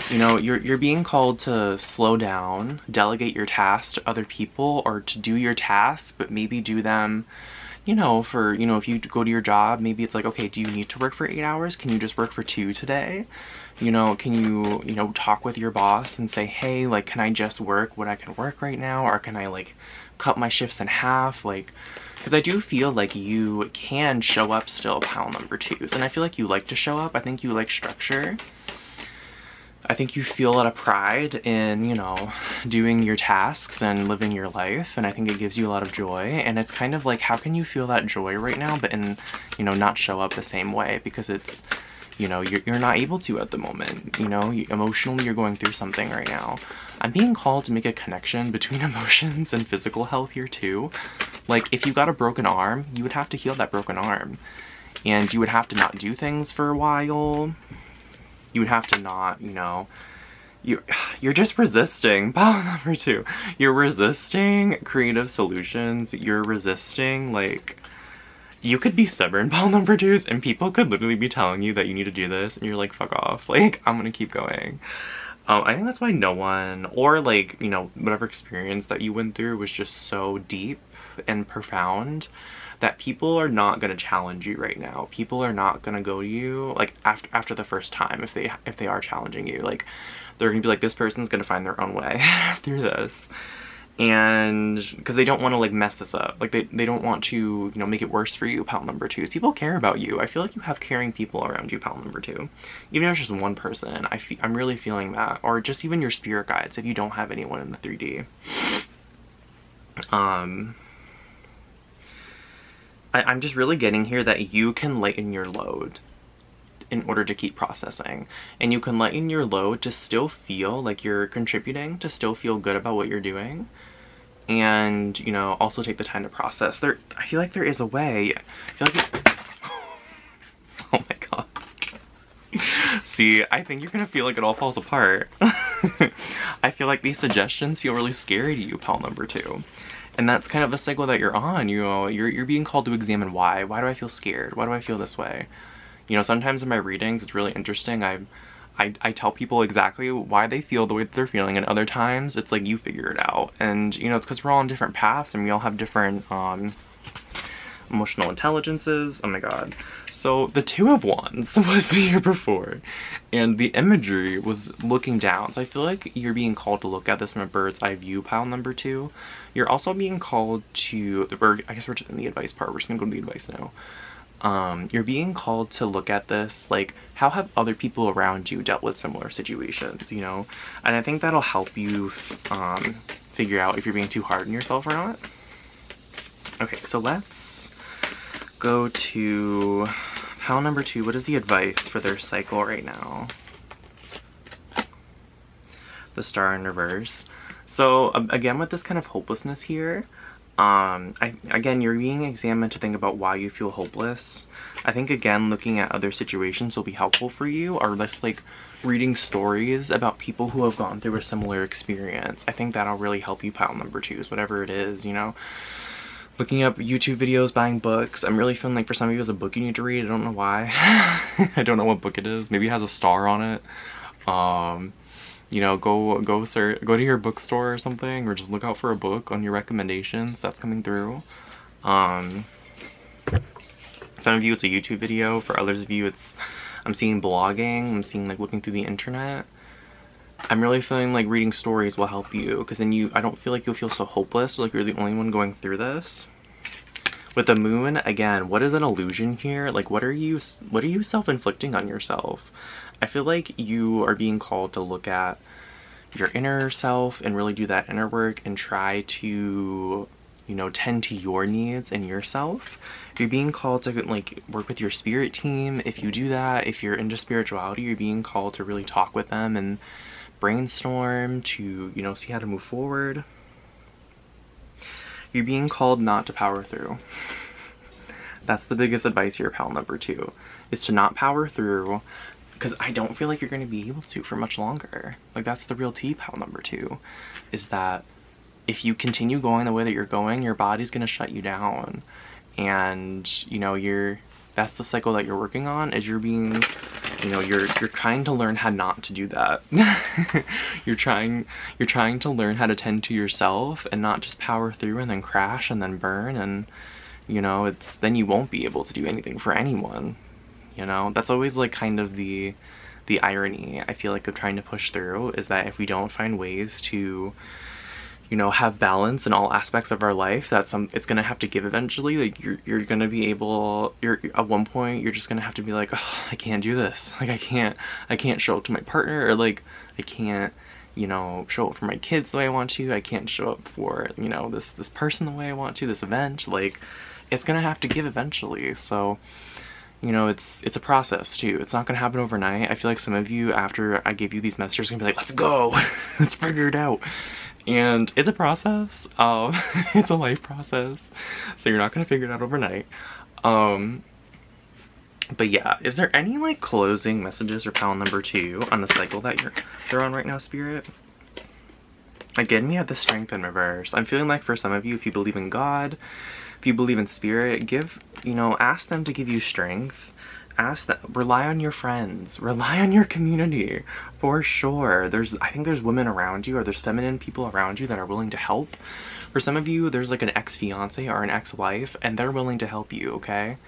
you know, you're being called to slow down, delegate your tasks to other people, or to do your tasks, but maybe do them, you know, for, you know, if you go to your job, maybe it's like, okay, do you need to work for 8 hours? Can you just work for 2 today? You know, can you, you know, talk with your boss and say, hey, like, can I just work what I can work right now? Or can I, like, cut my shifts in half? Like, because I do feel like you can show up still, pile number 2s. And I feel like you like to show up. I think you like structure. I think you feel a lot of pride in, you know, doing your tasks and living your life, and I think it gives you a lot of joy. And it's kind of like, how can you feel that joy right now but in, you know, not show up the same way? Because it's, you know, you're not able to at the moment, you know, emotionally you're going through something right now. I'm being called to make a connection between emotions and physical health here too. Like, if you got a broken arm, you would have to heal that broken arm, and you would have to not do things for a while. You would have to not, you know, you're just resisting. Pile number 2. You're resisting creative solutions. You're resisting, like, you could be stubborn, pile number 2s, and people could literally be telling you that you need to do this, and you're like, fuck off. Like, I'm gonna keep going. I think that's why no one, or like, you know, whatever experience that you went through was just so deep and profound that people are not going to challenge you right now. People are not going to go to you, like, after the first time, if they are challenging you. Like, they're going to be like, this person's going to find their own way through this. And because they don't want to, like, mess this up. Like, they don't want to, you know, make it worse for you, pile number 2s. People care about you. I feel like you have caring people around you, pile number 2. Even if it's just one person, I'm really feeling that. Or just even your spirit guides if you don't have anyone in the 3D. I'm just really getting here that you can lighten your load in order to keep processing. And you can lighten your load to still feel like you're contributing, to still feel good about what you're doing. And, you know, also take the time to process. I feel like there is a way. I feel like oh my god. See, I think you're gonna feel like it all falls apart. I feel like these suggestions feel really scary to you, pile number 2. And that's kind of the cycle that you're on, you know, you're being called to examine why. Why do I feel scared? Why do I feel this way? You know, sometimes in my readings, it's really interesting. I tell people exactly why they feel the way that they're feeling, and other times it's like you figure it out. And, you know, it's because we're all on different paths and we all have different emotional intelligences. Oh my god. So the 2 of Wands was here before, and the imagery was looking down. So I feel like you're being called to look at this from a bird's eye view, pile number 2. You're also being called to, I guess we're just in the advice part, we're just gonna go to the advice now. You're being called to look at this, like, how have other people around you dealt with similar situations, you know? And I think that'll help you figure out if you're being too hard on yourself or not. Okay, so let's go to pile number 2. What is the advice for their cycle right now? The Star in reverse. So again, with this kind of hopelessness here, again, you're being examined to think about why you feel hopeless. I think, again, looking at other situations will be helpful for you, or just like reading stories about people who have gone through a similar experience. I think that'll really help you, pile number 2s, whatever it is, you know. Looking up YouTube videos, buying books. I'm really feeling like for some of you it's a book you need to read. I don't know why. I don't know what book it is. Maybe it has a star on it. You know, go to your bookstore or something, or just look out for a book on your recommendations that's coming through. Some of you it's a YouTube video. For others of you it's, I'm seeing blogging. I'm seeing like looking through the internet. I'm really feeling like reading stories will help you, because then I don't feel like you'll feel so hopeless, like you're the only one going through this. With the moon, again, what is an illusion here? Like, what are you self-inflicting on yourself? I feel like you are being called to look at your inner self and really do that inner work and try to you know, tend to your needs and yourself. You're being called to like work with your spirit team. If you do that, if you're into spirituality, you're being called to really talk with them and brainstorm to, you know, see how to move forward. You're being called not to power through. That's the biggest advice here, pal number 2, is to not power through, because I don't feel like you're going to be able to for much longer. Like, that's the real tea, pal number 2, is that if you continue going the way that you're going, your body's going to shut you down. And, you know, that's the cycle that you're working on, is you're being, you know, you're trying to learn how not to do that. you're trying to learn how to tend to yourself and not just power through and then crash and then burn, and, you know, then you won't be able to do anything for anyone. You know, that's always like kind of the irony, I feel like, of trying to push through, is that if we don't find ways to, you know, have balance in all aspects of our life, it's gonna have to give eventually. Like, you're gonna be able, at one point you're just gonna have to be like, oh, I can't do this. Like, I can't show up to my partner, or like, I can't, you know, show up for my kids the way I want to. I can't show up for, you know, this person the way I want to, this event. Like, it's gonna have to give eventually. So, you know, it's a process too. It's not gonna happen overnight. I feel like some of you, after I give you these messages, are gonna be like, let's go, let's figure it out. And it's a process. It's a life process, so you're not gonna figure it out overnight. But yeah, is there any like closing messages for pal number 2 on the cycle that you're on right now, Spirit? Again, we have the Strength in reverse. I'm feeling like for some of you, if you believe in God, if you believe in spirit, ask them to give you strength. Rely on your friends, rely on your community, for sure. I think there's women around you, or there's feminine people around you that are willing to help. For some of you, there's like an ex-fiance or an ex-wife, and they're willing to help you, okay?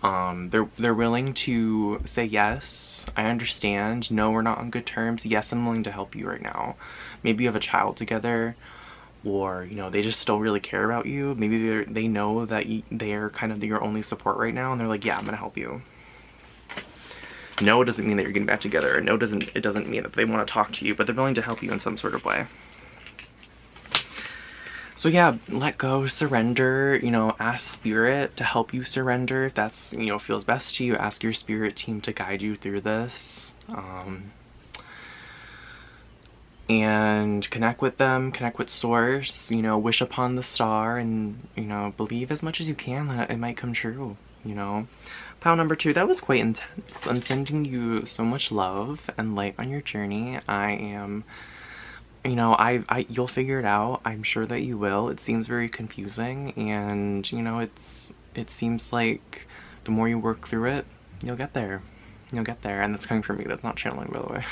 They're willing to say, yes, I understand, no, we're not on good terms, yes, I'm willing to help you right now. Maybe you have a child together, or, you know, they just still really care about you. Maybe they know that they're kind of your only support right now, and they're like, yeah, I'm gonna help you. No, it doesn't mean that you're getting back together. No, it doesn't mean that they want to talk to you, but they're willing to help you in some sort of way. So yeah, let go, surrender, you know, ask spirit to help you surrender. If that's, you know, feels best to you, ask your spirit team to guide you through this. And connect with them, connect with source, you know, wish upon the star, and, you know, believe as much as you can that it might come true, you know. Pile number 2, that was quite intense. I'm sending you so much love and light on your journey. I am, you know, you'll figure it out. I'm sure that you will. It seems very confusing, and, you know, it seems like the more you work through it, you'll get there. You'll get there, and that's coming from me. That's not channeling, by the way.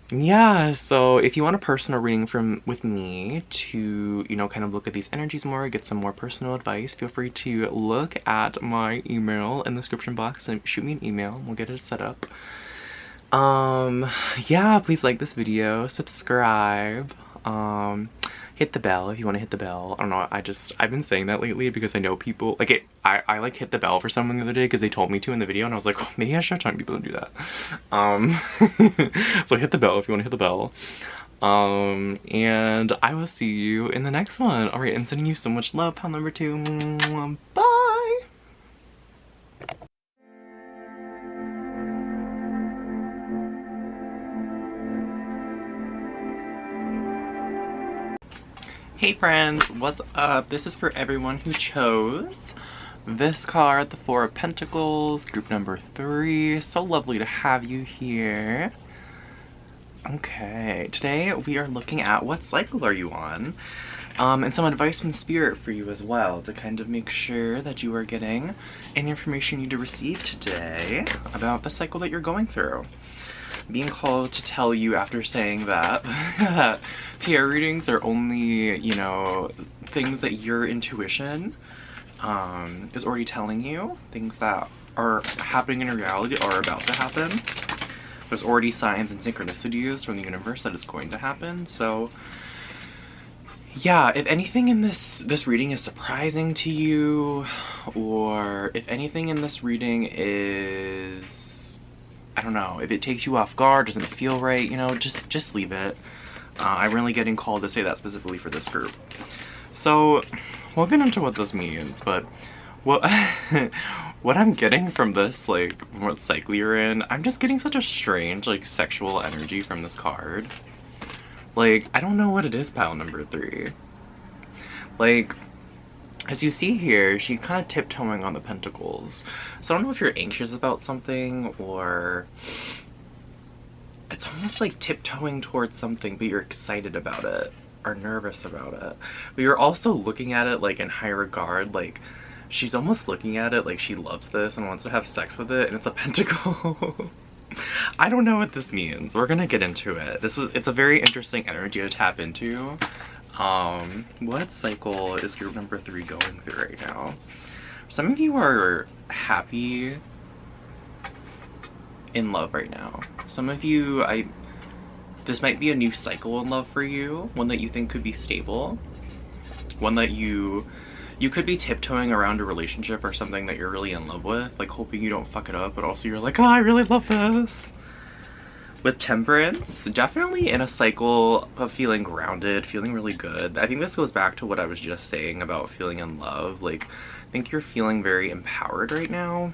Yeah, so if you want a personal reading with me to, you know, kind of look at these energies more, get some more personal advice, feel free to look at my email in the description box and shoot me an email. We'll get it set up. Yeah, please like this video, subscribe, hit the bell if you want to hit the bell. I don't know, I've been saying that lately because I know people, like, I like hit the bell for someone the other day because they told me to in the video, and I was like, oh, maybe I should start telling people to do that. So hit the bell if you want to hit the bell. And I will see you in the next one. Alright, I'm sending you so much love, pal number 2. Bye! Hey friends, what's up? This is for everyone who chose this card, the 4 of Pentacles, group number 3. So lovely to have you here. Okay, today we are looking at what cycle are you on, and some advice from spirit for you as well, to kind of make sure that you are getting any information you need to receive today about the cycle that you're going through. Being called to tell you, after saying that, tarot readings are only, you know, things that your intuition is already telling you, things that are happening in reality or about to happen. There's already signs and synchronicities from the universe that is going to happen. So yeah, if anything in this reading is surprising to you, or if anything in this reading is, I don't know, if it takes you off guard, doesn't feel right, you know, just leave it. I'm really getting called to say that specifically for this group. So we'll get into what this means, but what what I'm getting from this, like what cycle you're in, I'm just getting such a strange like sexual energy from this card. Like, I don't know what it is, pile number 3. Like, as you see here, she's kind of tiptoeing on the pentacles. So I don't know if you're anxious about something, or it's almost like tiptoeing towards something, but you're excited about it or nervous about it. But you're also looking at it like in high regard, like she's almost looking at it like she loves this and wants to have sex with it, and it's a pentacle. I don't know what this means. We're gonna get into it. It's a very interesting energy to tap into. What cycle is group number 3 going through right now? Some of you are happy in love right now. Some of you, this might be a new cycle in love for you, one that you think could be stable, one that you could be tiptoeing around a relationship or something that you're really in love with, like hoping you don't fuck it up, but also you're like, oh, I really love this. With Temperance, definitely in a cycle of feeling grounded, feeling really good. I think this goes back to what I was just saying about feeling in love. Like, I think you're feeling very empowered right now.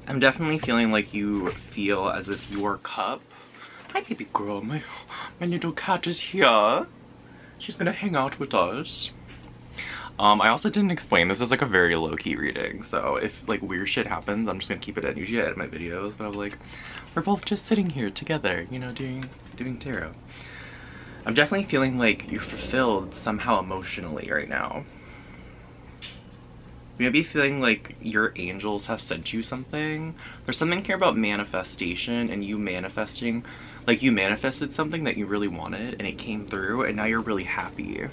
I'm definitely feeling like you feel as if your cup... Hi, baby girl. My little cat is here. She's gonna hang out with us. I also didn't explain, this is like a very low-key reading, so if like weird shit happens, I'm just gonna keep it in. Usually I edit my videos, but I'm like, we're both just sitting here together, you know, doing tarot. I'm definitely feeling like you're fulfilled somehow emotionally right now. You may be feeling like your angels have sent you something. There's something here about manifestation and you manifesting, like you manifested something that you really wanted and it came through and now you're really happy.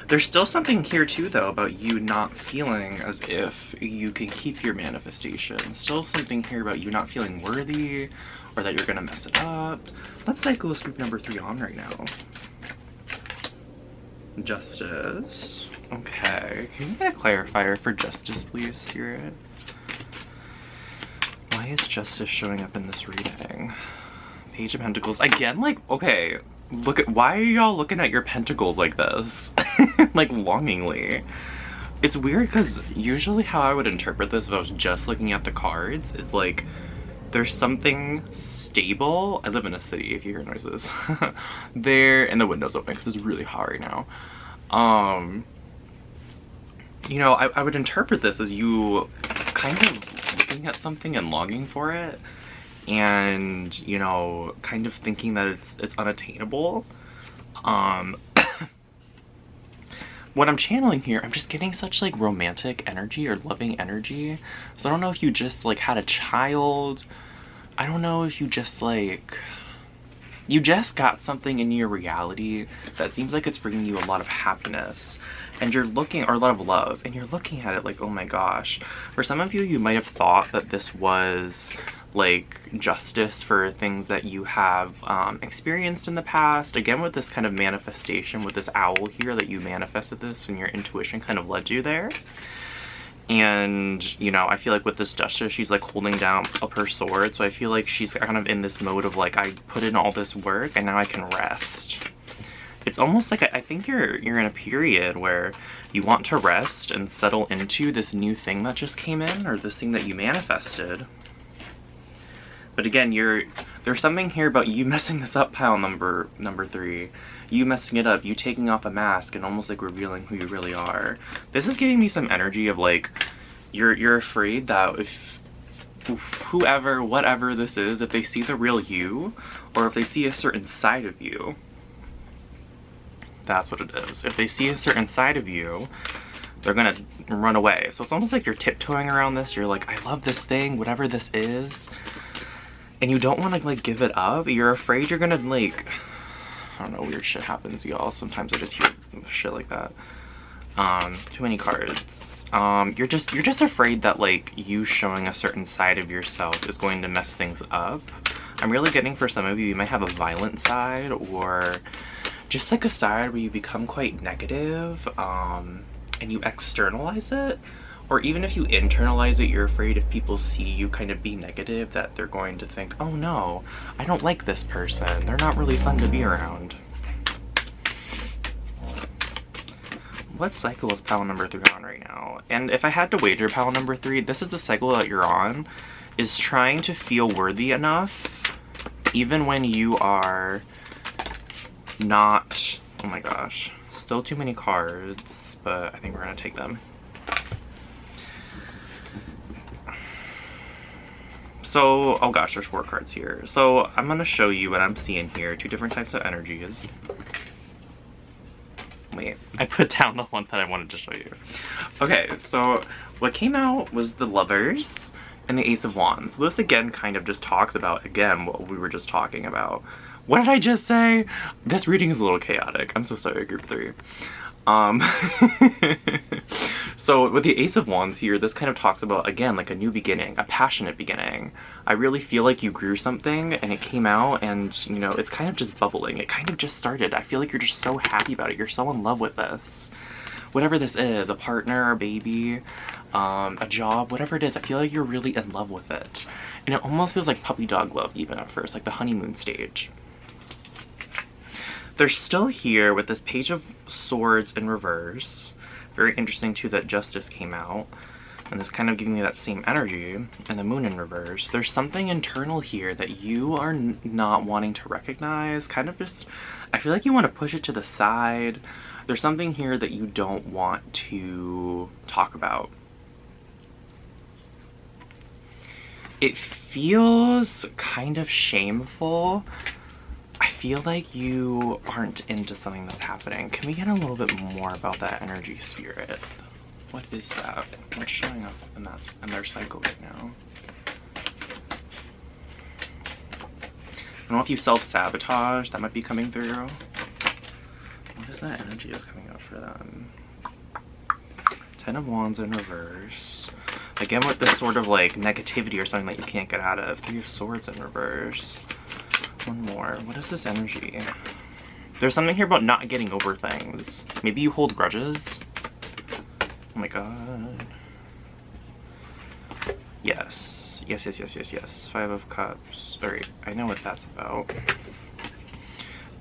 There's still something here too though about you not feeling as if you can keep your manifestation. Still something here about you not feeling worthy or that you're gonna mess it up. Let's cycle this group number 3 on right now. Justice. Okay, can you get a clarifier for Justice, please, Spirit? Why is Justice showing up in this reading? Page of Pentacles. Again, like, okay, look at, why are y'all looking at your pentacles like this? Like, longingly. It's weird because usually how I would interpret this if I was just looking at the cards is like, there's something stable. I live in a city, if you hear noises. There, and the window's open because it's really hot right now. You know, I would interpret this as you kind of looking at something and longing for it, and you know, kind of thinking that it's unattainable. What I'm channeling here, I'm just getting such like romantic energy or loving energy. So I don't know if you just like had a child. I don't know if you just like, you just got something in your reality that seems like it's bringing you a lot of happiness. And you're looking, or a lot of love, and you're looking at it like, oh my gosh. For some of you, you might have thought that this was like justice for things that you have experienced in the past. Again, with this kind of manifestation, with this owl here, that you manifested this and your intuition kind of led you there. And, you know, I feel like with this Justice, she's like holding down up her sword. So I feel like she's kind of in this mode of like, I put in all this work and now I can rest. It's almost like, I think you're in a period where you want to rest and settle into this new thing that just came in, or this thing that you manifested. But again, there's something here about you messing this up, pile number 3. You messing it up, you taking off a mask and almost like revealing who you really are. This is giving me some energy of like, you're afraid that if whoever, whatever this is, if they see the real you, or if they see a certain side of you, that's what it is. If they see a certain side of you, they're gonna run away. So it's almost like you're tiptoeing around this. You're like, I love this thing, whatever this is. And you don't want to like give it up. You're afraid you're gonna like, I don't know, weird shit happens, y'all. Sometimes I just hear shit like that. Too many cards. You're just afraid that like you showing a certain side of yourself is going to mess things up. I'm really getting, for some of you, you might have a violent side, or just like a side where you become quite negative, and you externalize it, Or even if you internalize it, you're afraid if people see you kind of be negative that they're going to think, oh no, I don't like this person. They're not really fun to be around. What cycle is pile number 3 on right now? And if I had to wager pile number 3, this is the cycle that you're on, is trying to feel worthy enough, even when you are not, oh my gosh, still too many cards, but I think we're gonna take them. So, oh gosh, there's 4 cards here. So I'm gonna show you what I'm seeing here, 2 different types of energies. Wait, I put down the one that I wanted to show you. Okay, so what came out was the Lovers and the Ace of Wands. So this again kind of just talks about, again, what we were just talking about. What did I just say? This reading is a little chaotic. I'm so sorry, group 3. So with the Ace of Wands here, this kind of talks about, again, like a new beginning, a passionate beginning. I really feel like you grew something and it came out and, you know, it's kind of just bubbling. It kind of just started. I feel like you're just so happy about it. You're so in love with this. Whatever this is, a partner, a baby, a job, whatever it is, I feel like you're really in love with it. And it almost feels like puppy dog love even at first, like the honeymoon stage. They're still here with this Page of Swords in reverse. Very interesting too that Justice came out. And it's kind of giving me that same energy. And the Moon in reverse. There's something internal here that you are not wanting to recognize. Kind of just, I feel like you want to push it to the side. There's something here that you don't want to talk about. It feels kind of shameful. I feel like you aren't into something that's happening. Can we get a little bit more about that energy spirit? What is that? What's showing up in their cycle right now? I don't know if you self-sabotage, that might be coming through. What is that energy that's coming up for them? 10 of Wands in reverse. Again with this sort of like negativity or something that you can't get out of. 3 of Swords in reverse. One more. What is this energy? There's something here about not getting over things. Maybe you hold grudges. Oh my god. Yes. Yes, yes, yes, yes, yes. 5 of Cups. Alright, I know what that's about.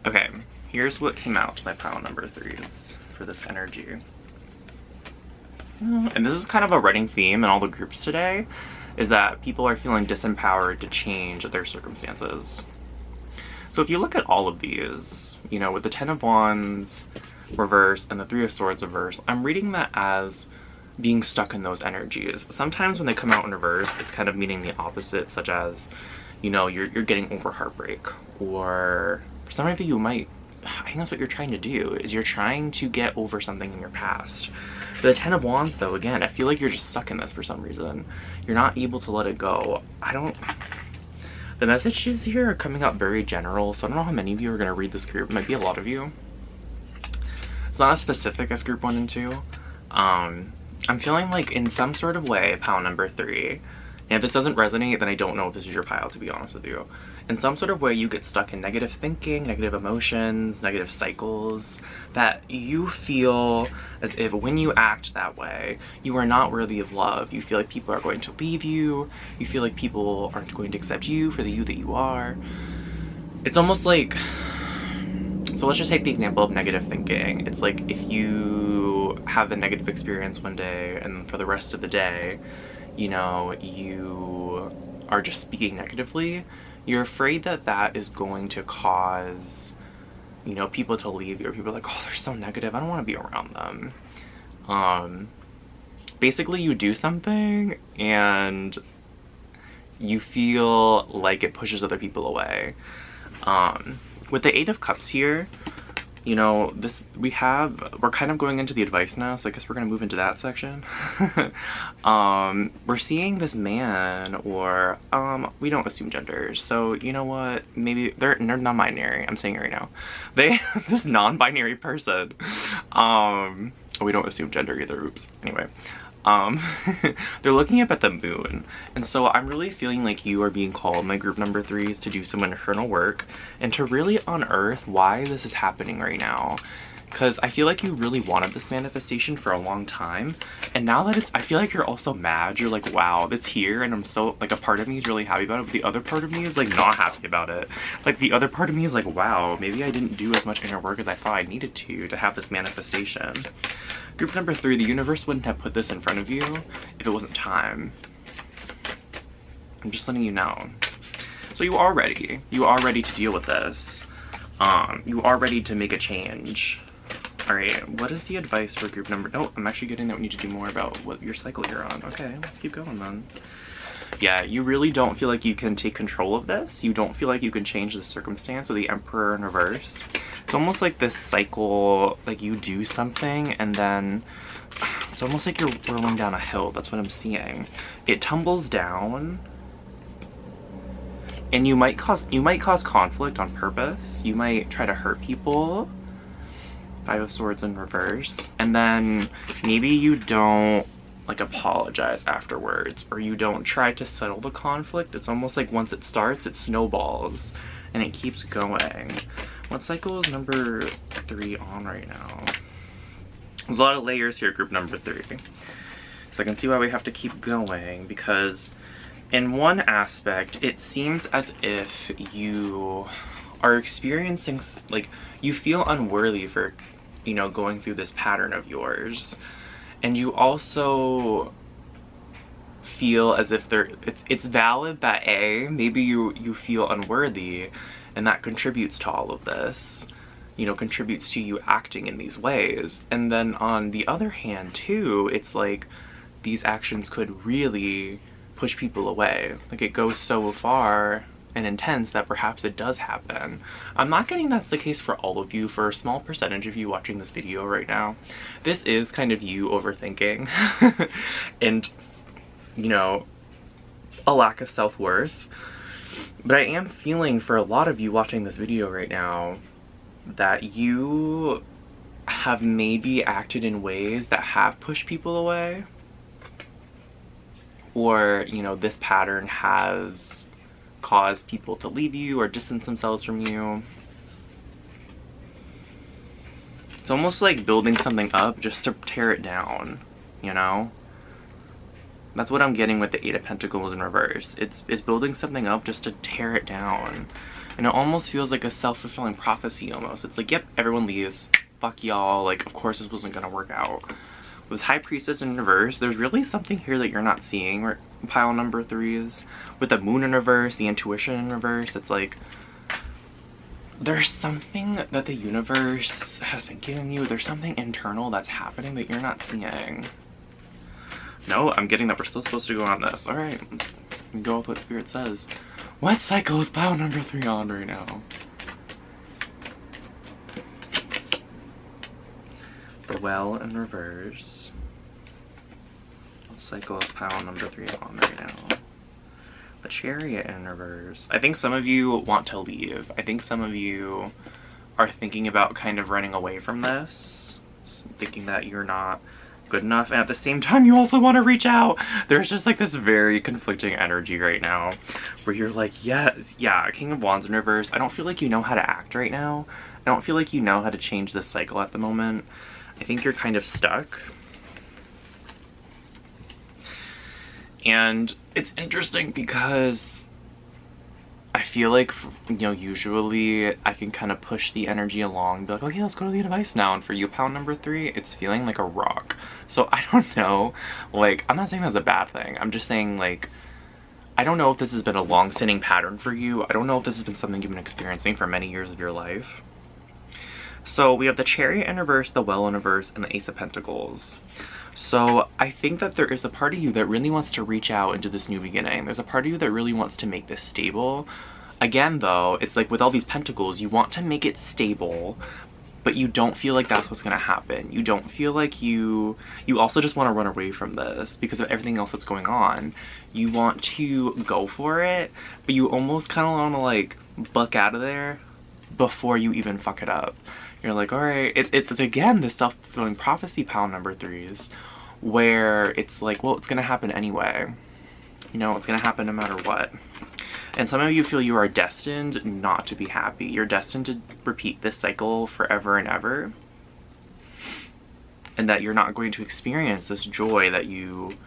Okay, here's what came out to my pile number 3s for this energy. And this is kind of a running theme in all the groups today, is that people are feeling disempowered to change their circumstances. So if you look at all of these, you know, with the 10 of Wands reverse and the 3 of Swords reverse, I'm reading that as being stuck in those energies. Sometimes when they come out in reverse, it's kind of meaning the opposite, such as, you know, you're getting over heartbreak, or for some of you might, I think that's what you're trying to do, is you're trying to get over something in your past. For the 10 of Wands though, again, I feel like you're just stuck in this for some reason. You're not able to let it go. The messages here are coming out very general, so I don't know how many of you are going to read this group. It might be a lot of you. It's not as specific as group 1 and 2. I'm feeling like in some sort of way, pile number 3, and if this doesn't resonate, then I don't know if this is your pile, to be honest with you. In some sort of way, you get stuck in negative thinking, negative emotions, negative cycles, that you feel as if when you act that way, you are not worthy of love. You feel like people are going to leave you. You feel like people aren't going to accept you for the you that you are. It's almost like, so let's just take the example of negative thinking. It's like if you have a negative experience one day and for the rest of the day, you know, you are just speaking negatively, you're afraid that that is going to cause, you know, people to leave you, or people are like, oh, they're so negative, I don't want to be around them. Basically you do something and you feel like it pushes other people away. With the 8 of Cups here, you know, we're kind of going into the advice now, so I guess we're gonna move into that section. We're seeing this man, or we don't assume genders, so you know what, maybe they're non-binary, I'm saying it right now. This non-binary person, we don't assume gender either, oops, anyway. They're looking up at the moon, and so I'm really feeling like you are being called, my group number 3s, to do some internal work and to really unearth why this is happening right now. because I feel like you really wanted this manifestation for a long time, and now that it's, I feel like you're also mad. You're like, wow, it's here, and I'm so, like, a part of me is really happy about it, but the other part of me is like not happy about it. Like, the other part of me is like, wow, maybe I didn't do as much inner work as I thought I needed to have this manifestation. Group number 3, the universe wouldn't have put this in front of you if it wasn't time. I'm just letting you know. So you are ready. You are ready to deal with this. You are ready to make a change. Alright, what is the advice for group number... Oh, I'm actually getting that we need to do more about what your cycle you're on. Okay, let's keep going then. Yeah, you really don't feel like you can take control of this. You don't feel like you can change the circumstance, or the Emperor in reverse. It's almost like this cycle, like you do something and then it's almost like you're rolling down a hill. That's what I'm seeing. It tumbles down, and you might cause conflict on purpose. You might try to hurt people. 5 of Swords in reverse. And then maybe you don't like apologize afterwards, or you don't try to settle the conflict. It's almost like once it starts, it snowballs and it keeps going. What cycle is number 3 on right now? There's a lot of layers here, group number 3. So I can see why we have to keep going, because in one aspect, it seems as if you are experiencing, like, you feel unworthy for, you know, going through this pattern of yours. And you also feel as if it's valid that maybe you feel unworthy, and that contributes to all of this. You know, contributes to you acting in these ways. And then on the other hand too, it's like these actions could really push people away. Like, it goes so far and intense that perhaps it does happen. I'm not getting that's the case for all of you. For a small percentage of you watching this video right now, this is kind of you overthinking and, you know, a lack of self-worth. But I am feeling for a lot of you watching this video right now that you have maybe acted in ways that have pushed people away, or, you know, this pattern has caused people to leave you or distance themselves from you. It's almost like building something up just to tear it down, you know? That's what I'm getting with the 8 of Pentacles in reverse. It's building something up just to tear it down. And it almost feels like a self-fulfilling prophecy almost. It's like, yep, everyone leaves. Fuck y'all. Like, of course this wasn't gonna work out. With High Priestess in reverse, there's really something here that you're not seeing, where pile number 3 is. With the Moon in reverse, the Intuition in reverse, it's like there's something that the universe has been giving you. There's something internal that's happening that you're not seeing. No, I'm getting that we're still supposed to go on this. Alright, go with what Spirit says. What cycle is pile number 3 on right now? The Well in reverse. What cycle is pile number 3 on right now? The Chariot in reverse. I think some of you want to leave. I think some of you are thinking about kind of running away from this, thinking that you're not good enough, and at the same time you also want to reach out. There's just like this very conflicting energy right now where you're like, yeah, King of Wands in reverse. I don't feel like you know how to act right now. I don't feel like you know how to change this cycle at the moment. I think you're kind of stuck. And it's interesting because I feel like, you know, usually I can kind of push the energy along, be like, okay, let's go to the advice now. And for you, pile number 3, it's feeling like a rock. So I don't know, like, I'm not saying that's a bad thing. I'm just saying, like, I don't know if this has been a long-standing pattern for you. I don't know if this has been something you've been experiencing for many years of your life. So we have the Chariot in reverse, the Well in reverse, and the Ace of Pentacles. So I think that there is a part of you that really wants to reach out into this new beginning. There's a part of you that really wants to make this stable. Again, though, it's like with all these pentacles, you want to make it stable, but you don't feel like that's what's going to happen. You don't feel like you also just want to run away from this because of everything else that's going on. You want to go for it, but you almost kind of want to, like, buck out of there before you even fuck it up. You're like, all right, it's again this self-fulfilling prophecy pile number 3s, where it's like, well, it's gonna happen anyway. You know, it's gonna happen no matter what. And some of you feel you are destined not to be happy. You're destined to repeat this cycle forever and ever. and that you're not going to experience this joy that you,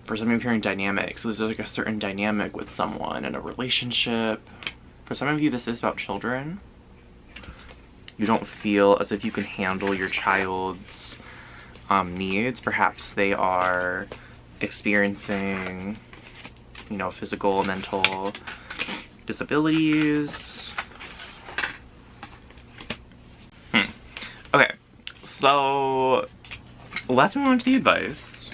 for some of you, I'm hearing dynamic. So there's like a certain dynamic with someone in a relationship. For some of you, this is about children. You don't feel as if you can handle your child's needs. Perhaps they are experiencing, you know, physical, mental disabilities. Okay, so let's move on to the advice.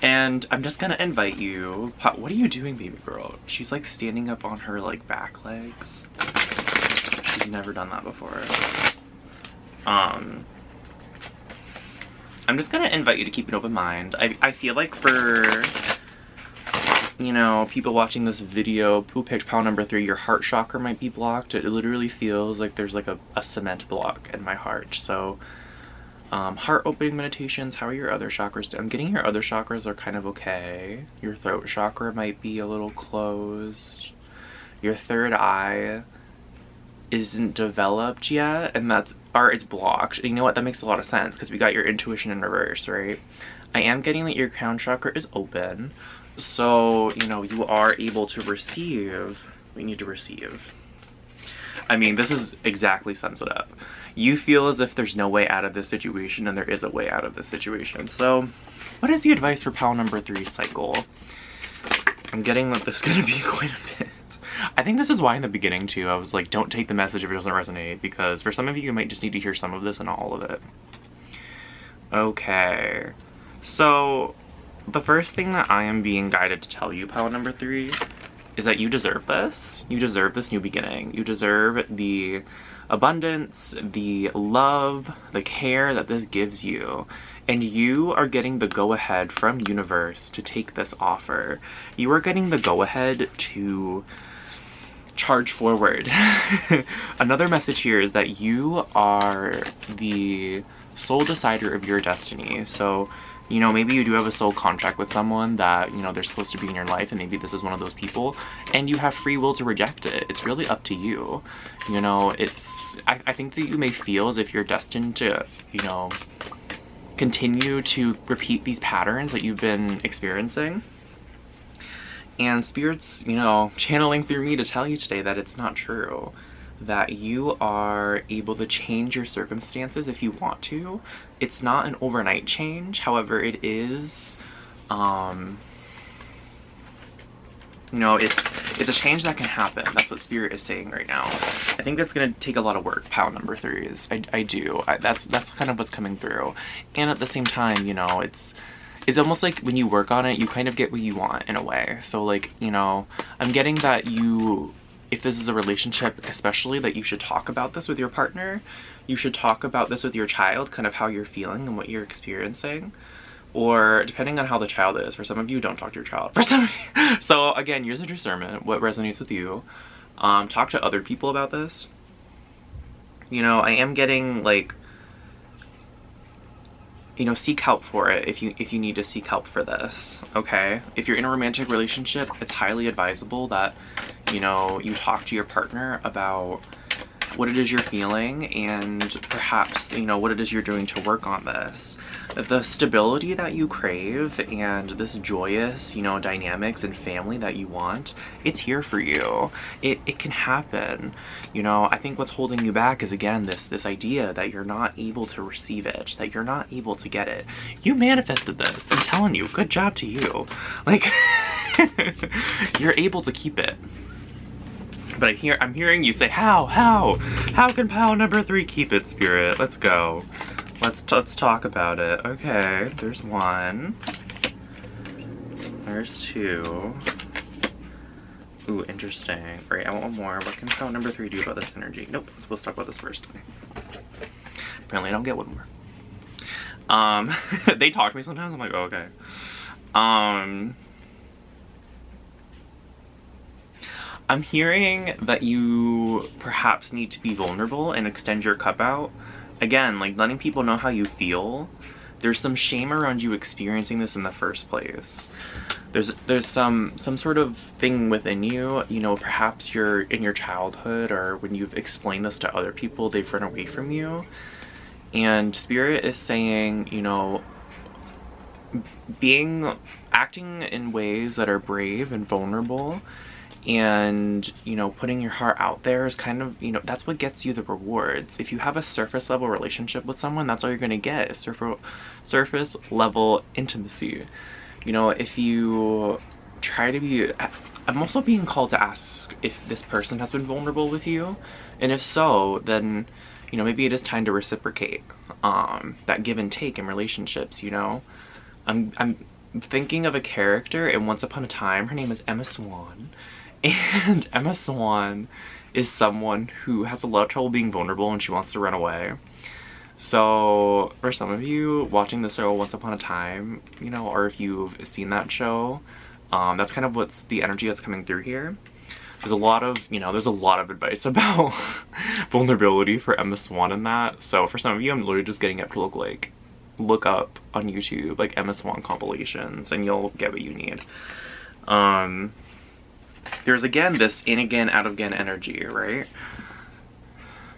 And I'm just gonna invite you. What are you doing, baby girl? She's like standing up on her like back legs. She's never done that before. I'm just gonna invite you to keep an open mind. I feel like for, you know, people watching this video who picked pile number 3, your heart chakra might be blocked. It literally feels like there's like a cement block in my heart. So heart opening meditations. How are your other chakras? I'm getting your other chakras are kind of okay. Your throat chakra might be a little closed. Your third eye isn't developed yet, and it's blocked. You know what, that makes a lot of sense because we got your intuition in reverse, right? I am getting that your crown chakra is open, so you know you are able to receive. We need to receive. I mean, this is exactly sums it up. You feel as if there's no way out of this situation, and there is a way out of this situation. So what is the advice for pile number 3 cycle? I'm getting that there's gonna be quite a bit. I think this is why in the beginning too I was like, don't take the message if it doesn't resonate, because for some of you, you might just need to hear some of this and not all of it. Okay, so the first thing that I am being guided to tell you, pile number 3, is that you deserve this. You deserve this new beginning. You deserve the abundance, the love, the care that this gives you. And you are getting the go-ahead from universe to take this offer. You are getting the go-ahead to charge forward. Another message here is that you are the sole decider of your destiny. So, you know, maybe you do have a soul contract with someone that, you know, they're supposed to be in your life, and maybe this is one of those people, and you have free will to reject it. It's really up to you. You know, I think that you may feel as if you're destined to, you know, continue to repeat these patterns that you've been experiencing. And Spirit's, you know, channeling through me to tell you today that it's not true. That you are able to change your circumstances if you want to. It's not an overnight change, however, it is, you know, it's a change that can happen. That's what Spirit is saying right now. I think that's gonna take a lot of work, pile number 3s. I do. That's kind of what's coming through. And at the same time, you know, it's almost like when you work on it, you kind of get what you want in a way. So like, you know, I'm getting that you, if this is a relationship especially, that you should talk about this with your partner. You should talk about this with your child, kind of how you're feeling and what you're experiencing. Or depending on how the child is. For some of you, don't talk to your child. For some of you. So again, use a discernment, what resonates with you. Talk to other people about this. You know, I am getting like, you know, seek help for it if you need to seek help for this, okay? If you're in a romantic relationship, it's highly advisable that, you know, you talk to your partner about what it is you're feeling and perhaps, you know, what it is you're doing to work on this. The stability that you crave and this joyous, you know, dynamics and family that you want, it's here for you. It can happen. You know, I think what's holding you back is, again, this idea that you're not able to receive it, that you're not able to get it. You manifested this. I'm telling you, good job to you. Like, you're able to keep it. But I'm hearing you say, how can pile number 3 keep it, Spirit? Let's go. Let's talk about it. Okay, there's 1. There's 2. Ooh, interesting. Right, I want 1 more. What can pile number 3 do about this energy? Nope, I'm supposed to talk about this first. Apparently I don't get 1 more. They talk to me sometimes, I'm like, oh, okay. I'm hearing that you perhaps need to be vulnerable and extend your cup out. Again, like letting people know how you feel. There's some shame around you experiencing this in the first place. there's some sort of thing within you, you know, perhaps you're in your childhood, or when you've explained this to other people, they've run away from you. And Spirit is saying, you know, acting in ways that are brave and vulnerable, and, you know, putting your heart out there is kind of, you know, that's what gets you the rewards. If you have a surface level relationship with someone, that's all you're gonna get, is surface level intimacy. You know, if you try to be, I'm also being called to ask if this person has been vulnerable with you, and if so, then, you know, maybe it is time to reciprocate that give and take in relationships. You know, I'm thinking of a character in Once Upon a Time. Her name is Emma Swan, and Emma Swan is someone who has a lot of trouble being vulnerable and she wants to run away. So for some of you watching the show Once Upon a Time, you know, or if you've seen that show, that's kind of what's the energy that's coming through here. There's a lot of, you know, there's a lot of advice about vulnerability for Emma Swan in that. So for some of you, I'm literally just getting it to look up on YouTube like Emma Swan compilations, and you'll get what you need. There's again this in again, out again energy, right?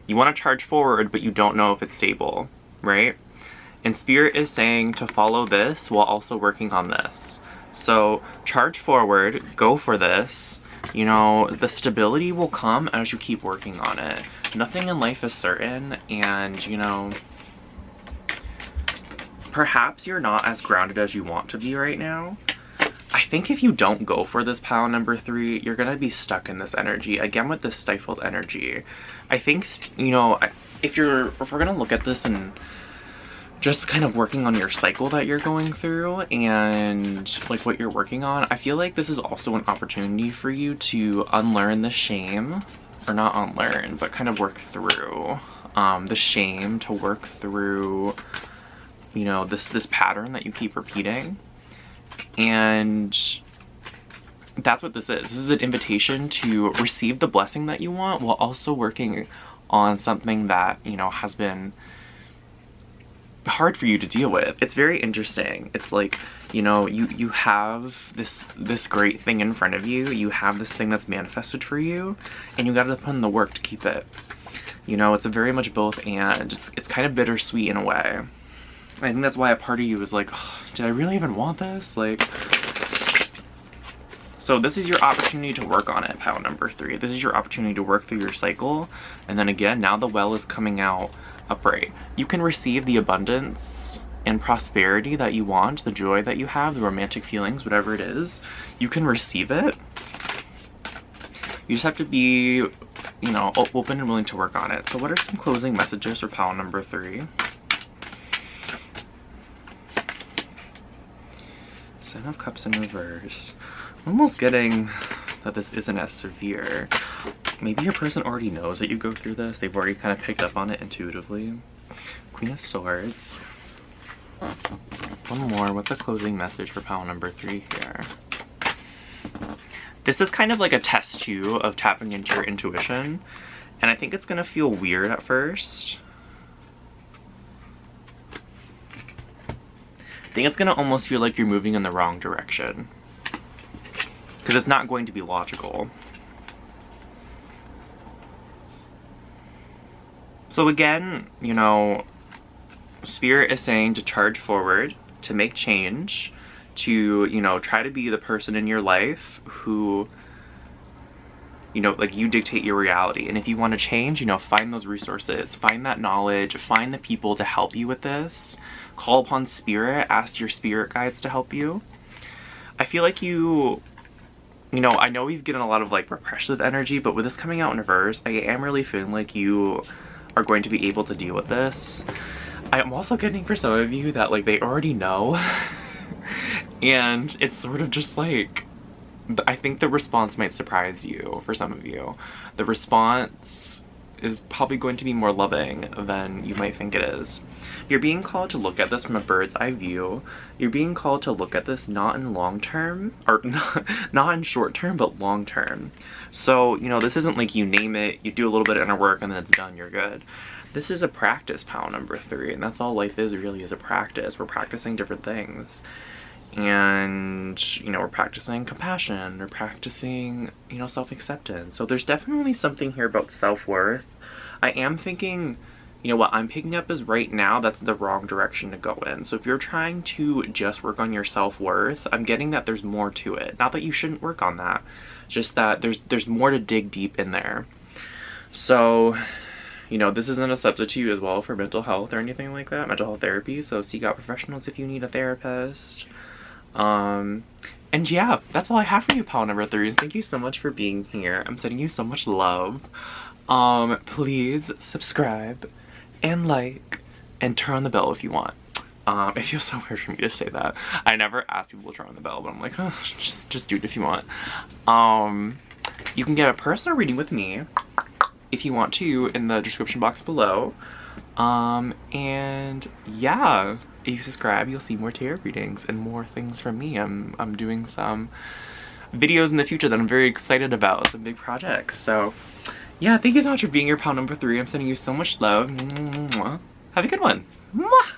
You want to charge forward, but you don't know if it's stable, right? And Spirit is saying to follow this while also working on this. So charge forward, go for this. You know, the stability will come as you keep working on it. Nothing in life is certain, and, you know, perhaps you're not as grounded as you want to be right now. I think if you don't go for this pile number 3, you're gonna be stuck in this energy again with this stifled energy. I think, you know, if we're gonna look at this and just kind of working on your cycle that you're going through and like what you're working on, I feel like this is also an opportunity for you to unlearn the shame, or not unlearn, but kind of work through the shame, to work through, you know, this pattern that you keep repeating. And that's what this is. This is an invitation to receive the blessing that you want while also working on something that, you know, has been hard for you to deal with. It's very interesting. It's like, you know, you have this great thing in front of you. You have this thing that's manifested for you, and you gotta put in the work to keep it. You know, it's a very much both and. It's kind of bittersweet in a way. I think that's why a part of you is like, oh, did I really even want this? Like, so this is your opportunity to work on it, pile number 3. This is your opportunity to work through your cycle. And then again, now the well is coming out upright. You can receive the abundance and prosperity that you want, the joy that you have, the romantic feelings, whatever it is. You can receive it. You just have to be, you know, open and willing to work on it. So what are some closing messages for pile number 3? 7 of Cups in reverse. I'm almost getting that this isn't as severe. Maybe your person already knows that you go through this. They've already kind of picked up on it intuitively. Queen of Swords. One more. What's a closing message for pile number 3 here? This is kind of like a test too of tapping into your intuition. And I think it's going to feel weird at first. I think it's going to almost feel like you're moving in the wrong direction. Because it's not going to be logical. So again, you know, Spirit is saying to charge forward, to make change, to, you know, try to be the person in your life who, you know, like you dictate your reality. And if you want to change, you know, find those resources, find that knowledge, find the people to help you with this. Call upon Spirit, ask your spirit guides to help you. I feel like you know, I know we've gotten a lot of like repressive energy, but with this coming out in reverse, I am really feeling like you are going to be able to deal with this. I'm also getting for some of you that like they already know. And it's sort of just like, I think the response might surprise you for some of you. The response is probably going to be more loving than you might think it is. You're being called to look at this from a bird's eye view. You're being called to look at this not in long term, or not in short term, but long term. So, you know, this isn't like you name it, you do a little bit of inner work, and then it's done, you're good. This is a practice, pile number 3, and that's all life is, really, is a practice. We're practicing different things. and, you know, we're practicing compassion, we're practicing, you know, self-acceptance. So there's definitely something here about self-worth. I am thinking, you know, what I'm picking up is right now that's the wrong direction to go in. So if you're trying to just work on your self-worth, I'm getting that there's more to it. Not that you shouldn't work on that, just that there's more to dig deep in there. So, you know, this isn't a substitute as well for mental health or anything like that, mental health therapy. So seek out professionals if you need a therapist. And yeah, that's all I have for you, pile number 3s. Thank you so much for being here. I'm sending you so much love. Please subscribe and like and turn on the bell if you want. It feels so weird for me to say that. I never ask people to turn on the bell, but I'm like, oh, just do it if you want. You can get a personal reading with me if you want to in the description box below. And yeah, if you subscribe, you'll see more tarot readings and more things from me. I'm doing some videos in the future that I'm very excited about, some big projects. So yeah, thank you so much for being here, pile number 3. I'm sending you so much love. Have a good one. Mwah!